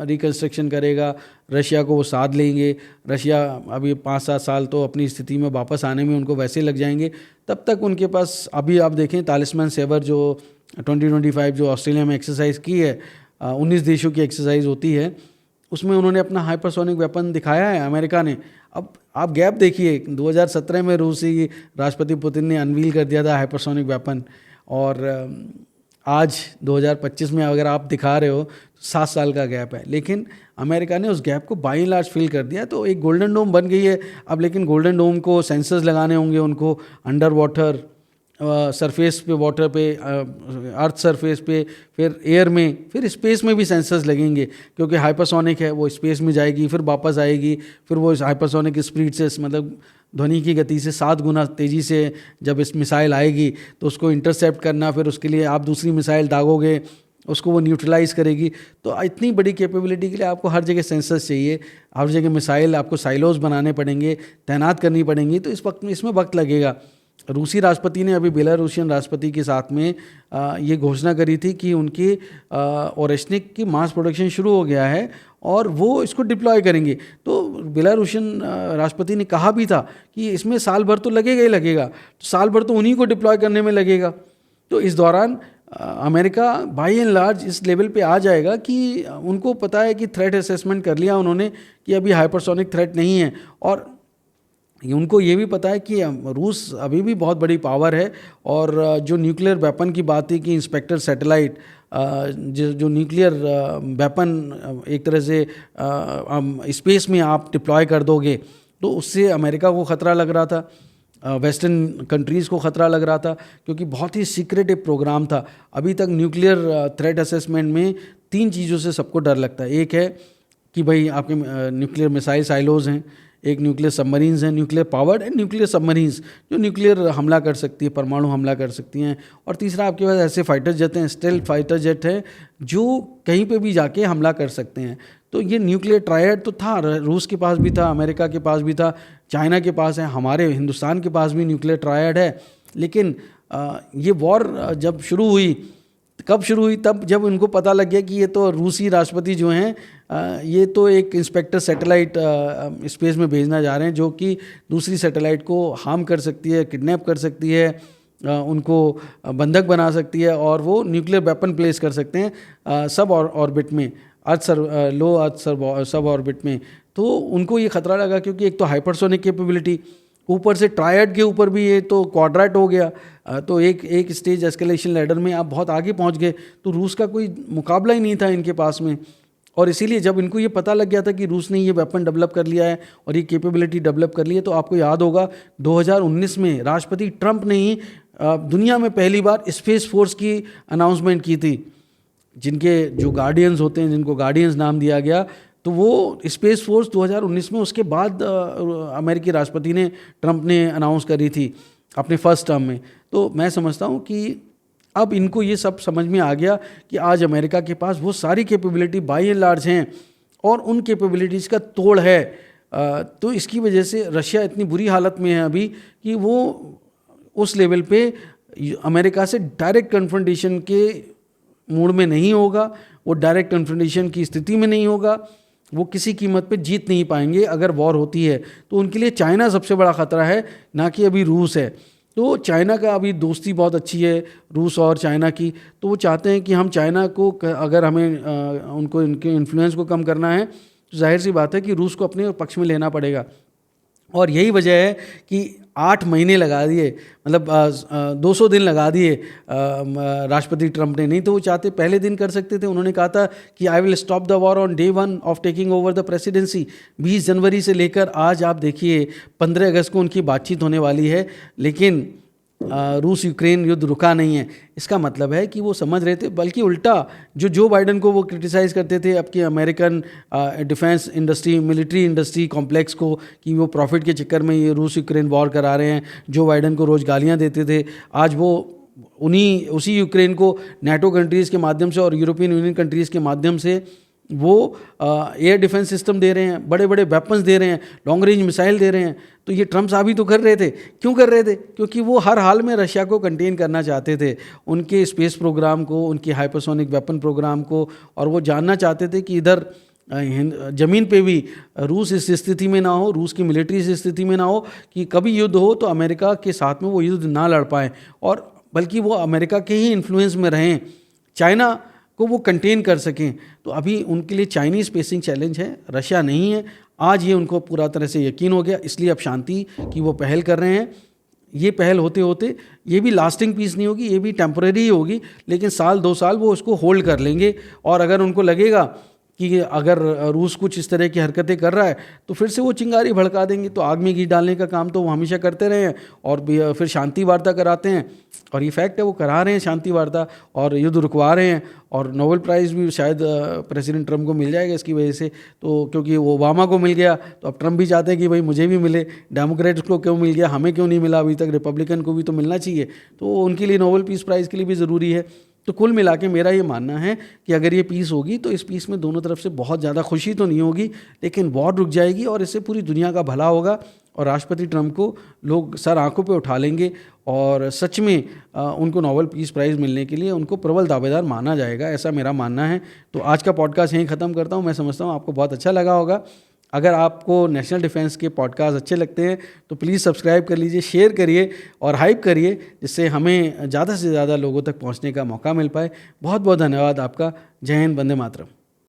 रिकन्स्ट्रक्शन करेगा, रशिया को वो साथ लेंगे। रशिया अभी 5-7 साल तो अपनी स्थिति में वापस आने में उनको वैसे लग जाएंगे, तब तक उनके पास अभी आप देखें तालिस्मान सेवर जो 2025 जो ऑस्ट्रेलिया में एक्सरसाइज की है, 19 देशों की एक्सरसाइज होती है, उसमें उन्होंने अपना हाइपरसोनिक वेपन दिखाया है अमेरिका ने। अब आप गैप देखिए, 2017 में रूसी राष्ट्रपति पुतिन ने अनवील कर दिया था हाइपरसोनिक वेपन, और आज 2025 में अगर आप दिखा रहे हो तो 7 साल का गैप है, लेकिन अमेरिका ने उस गैप को बाई लार्ज फिल कर दिया। तो एक गोल्डन डोम बन गई है अब, लेकिन गोल्डन डोम को सेंसर्स लगाने होंगे उनको, अंडर वाटर, सरफेस पे, वाटर पे, अर्थ सरफेस पे, फिर एयर में, फिर स्पेस में भी सेंसर्स लगेंगे, क्योंकि हाइपरसोनिक है, वो स्पेस में जाएगी, फिर वापस आएगी, फिर वो हाइपरसोनिक स्पीड से, मतलब ध्वनि की गति से 7 गुना तेज़ी से जब इस मिसाइल आएगी तो उसको इंटरसेप्ट करना, फिर उसके लिए आप दूसरी मिसाइल दागोगे, उसको वो न्यूट्रलाइज करेगी। तो इतनी बड़ी कैपेबिलिटी के लिए आपको हर जगह सेंसर्स चाहिए, हर जगह मिसाइल आपको साइलोज बनाने पड़ेंगे, तैनात करनी पड़ेंगी, तो इस वक्त में इसमें वक्त लगेगा। रूसी राष्ट्रपति ने अभी बेलारूसियन राष्ट्रपति के साथ में ये घोषणा करी थी कि उनकी ओरेशनिक की मास प्रोडक्शन शुरू हो गया है और वो इसको डिप्लॉय करेंगे। तो बेलारूसियन राष्ट्रपति ने कहा भी था कि इसमें साल भर तो लगेगा ही लगेगा, तो साल भर तो उन्हीं को डिप्लॉय करने में लगेगा। तो इस दौरान अमेरिका बाई एंड लार्ज इस लेवल पे आ जाएगा कि उनको पता है कि थ्रेट असेसमेंट कर लिया उन्होंने कि अभी हाइपरसोनिक थ्रेट नहीं है, और उनको ये भी पता है कि रूस अभी भी बहुत बड़ी पावर है, और जो न्यूक्लियर वेपन की बात थी कि इंस्पेक्टर सैटेलाइट, जो न्यूक्लियर वेपन एक तरह से स्पेस में आप डिप्लॉय कर दोगे, तो उससे अमेरिका को ख़तरा लग रहा था, वेस्टर्न कंट्रीज़ को ख़तरा लग रहा था, क्योंकि बहुत ही सीक्रेटिव प्रोग्राम था। अभी तक न्यूक्लियर थ्रेट असेसमेंट में 3 चीज़ों से सबको डर लगता है। एक है कि भाई आपके न्यूक्लियर मिसाइल साइलोज हैं, एक न्यूक्लियर सबमरीन्स हैं, nuclear powered and nuclear submarines जो न्यूक्लियर हमला कर सकती है, परमाणु हमला कर सकती हैं, और तीसरा आपके पास ऐसे फाइटर जेट हैं, स्टेल्थ फाइटर जेट हैं जो कहीं पे भी जाके हमला कर सकते हैं। तो ये न्यूक्लियर ट्रायड तो था, रूस के पास भी था, अमेरिका के पास भी था, चाइना के पास है, हमारे हिंदुस्तान के पास भी न्यूक्लियर ट्रायड है। लेकिन ये वॉर जब शुरू हुई, कब शुरू हुई? तब जब उनको पता लग गया कि ये तो रूसी राष्ट्रपति जो हैं ये तो एक इंस्पेक्टर सैटेलाइट स्पेस में भेजना जा रहे हैं जो कि दूसरी सैटेलाइट को हार्म कर सकती है, किडनैप कर सकती है, उनको बंधक बना सकती है, और वो न्यूक्लियर वेपन प्लेस कर सकते हैं सब ऑर्बिट में, लो अर्थ सब ऑर्बिट में। तो उनको ये खतरा लगा, क्योंकि एक तो हाइपरसोनिक कैपेबिलिटी, ऊपर से ट्रायड के ऊपर भी ये तो क्वाड्रेट हो गया, तो एक स्टेज एस्केलेशन लैडर में आप बहुत आगे पहुंच गए। तो रूस का कोई मुकाबला ही नहीं था इनके पास में, और इसीलिए जब इनको ये पता लग गया था कि रूस ने ये वेपन डेवलप कर लिया है और ये कैपेबिलिटी डेवलप कर ली है, तो आपको याद होगा 2019 में राष्ट्रपति ट्रंप ने ही दुनिया में पहली बार स्पेस फोर्स की अनाउंसमेंट की थी, जिनके जो गार्डियंस होते हैं, जिनको गार्डियंस नाम दिया गया, तो वो स्पेस फोर्स 2019 में, उसके बाद अमेरिकी राष्ट्रपति ने, ट्रंप ने अनाउंस करी थी अपने फर्स्ट टर्म में। तो मैं समझता हूँ कि अब इनको ये सब समझ में आ गया कि आज अमेरिका के पास वो सारी कैपेबिलिटी बाई एंड लार्ज हैं, और उन कैपेबिलिटीज़ का तोड़ है तो इसकी वजह से रशिया इतनी बुरी हालत में है अभी कि वो उस लेवल पे अमेरिका से डायरेक्ट कन्फ्रंटेशन के मूड में नहीं होगा, वो डायरेक्ट कन्फ्रंटेशन की स्थिति में नहीं होगा, वो किसी कीमत पे जीत नहीं पाएंगे अगर वॉर होती है। तो उनके लिए चाइना सबसे बड़ा ख़तरा है, ना कि अभी रूस है। तो चाइना का अभी दोस्ती बहुत अच्छी है रूस और चाइना की, तो वो चाहते हैं कि हम चाइना को, अगर हमें उनको इनके इन्फ्लुएंस को कम करना है तो जाहिर सी बात है कि रूस को अपने पक्ष में लेना पड़ेगा। और यही वजह है कि 8 महीने लगा दिए, मतलब 200 दिन लगा दिए राष्ट्रपति ट्रंप ने। नहीं तो वो चाहते पहले दिन कर सकते थे। उन्होंने कहा था कि I will stop the war on day 1 of taking over the presidency. 20 जनवरी से लेकर आज आप देखिए 15 अगस्त को उनकी बातचीत होने वाली है, लेकिन रूस यूक्रेन युद्ध रुका नहीं है। इसका मतलब है कि वो समझ रहे थे, बल्कि उल्टा जो बाइडन को वो क्रिटिसाइज़ करते थे आपकी American defence industry, military industry complex को, कि वो प्रॉफिट के चक्कर में ये रूस यूक्रेन वॉर करा रहे हैं, जो बाइडन को रोज़ गालियां देते थे, आज वो उसी यूक्रेन को नाटो कंट्रीज़ के माध्यम से और यूरोपियन यूनियन कंट्रीज़ के माध्यम से वो एयर डिफेंस सिस्टम दे रहे हैं, बड़े बड़े वेपन्स दे रहे हैं, लॉन्ग रेंज मिसाइल दे रहे हैं। तो ये ट्रंप साहब ही तो कर रहे थे। क्यों कर रहे थे? क्योंकि वो हर हाल में रशिया को कंटेन करना चाहते थे, उनके स्पेस प्रोग्राम को, उनके हाइपरसोनिक वेपन प्रोग्राम को, और वो जानना चाहते थे कि इधर ज़मीन पे भी रूस इस स्थिति में ना हो, रूस की मिलिट्री इस स्थिति में ना हो कि कभी युद्ध हो तो अमेरिका के साथ में वो युद्ध ना लड़ पाएँ, और बल्कि वो अमेरिका के ही इन्फ्लुएंस में रहें, चाइना को वो कंटेन कर सकें। तो अभी उनके लिए चाइनीज़ स्पेसिंग चैलेंज है, रशिया नहीं है। आज ये उनको पूरा तरह से यकीन हो गया, इसलिए अब शांति की वो पहल कर रहे हैं। ये पहल होते होते ये भी लास्टिंग पीस नहीं होगी, ये भी टेम्परेरी ही होगी, लेकिन 1-2 साल वो उसको होल्ड कर लेंगे। और अगर उनको लगेगा कि अगर रूस कुछ इस तरह की हरकतें कर रहा है तो फिर से वो चिंगारी भड़का देंगे। तो आग में घी डालने का काम तो वो हमेशा करते रहे हैं, और फिर शांति वार्ता कराते हैं, और ये फैक्ट है वो करा रहे हैं शांति वार्ता, और युद्ध रुकवा रहे हैं। और नोबेल प्राइज़ भी शायद प्रेसिडेंट ट्रंप को मिल जाएगा इसकी वजह से। तो क्योंकि वो ओबामा को मिल गया, तो अब ट्रंप भी चाहते हैं कि भाई मुझे भी मिले। डेमोक्रेट्स को क्यों मिल गया, हमें क्यों नहीं मिला अभी तक, रिपब्लिकन को भी तो मिलना चाहिए। तो उनके लिए नोबेल पीस प्राइज़ के लिए भी ज़रूरी है। तो कुल मिला के मेरा ये मानना है कि अगर ये पीस होगी तो इस पीस में दोनों तरफ से बहुत ज़्यादा खुशी तो नहीं होगी, लेकिन वॉर रुक जाएगी और इससे पूरी दुनिया का भला होगा, और राष्ट्रपति ट्रंप को लोग सर आंखों पे उठा लेंगे, और सच में उनको नोबेल पीस प्राइज़ मिलने के लिए उनको प्रबल दावेदार माना जाएगा, ऐसा मेरा मानना है। तो आज का पॉडकास्ट यहीं ख़त्म करता हूँ। मैं समझता हूँ आपको बहुत अच्छा लगा होगा। अगर आपको नेशनल डिफेंस के पॉडकास्ट अच्छे लगते हैं तो प्लीज़ सब्सक्राइब कर लीजिए, शेयर करिए और हाइप करिए, जिससे हमें ज़्यादा से ज़्यादा लोगों तक पहुंचने का मौका मिल पाए। बहुत बहुत धन्यवाद आपका। जय हिंद, वंदे मातरम।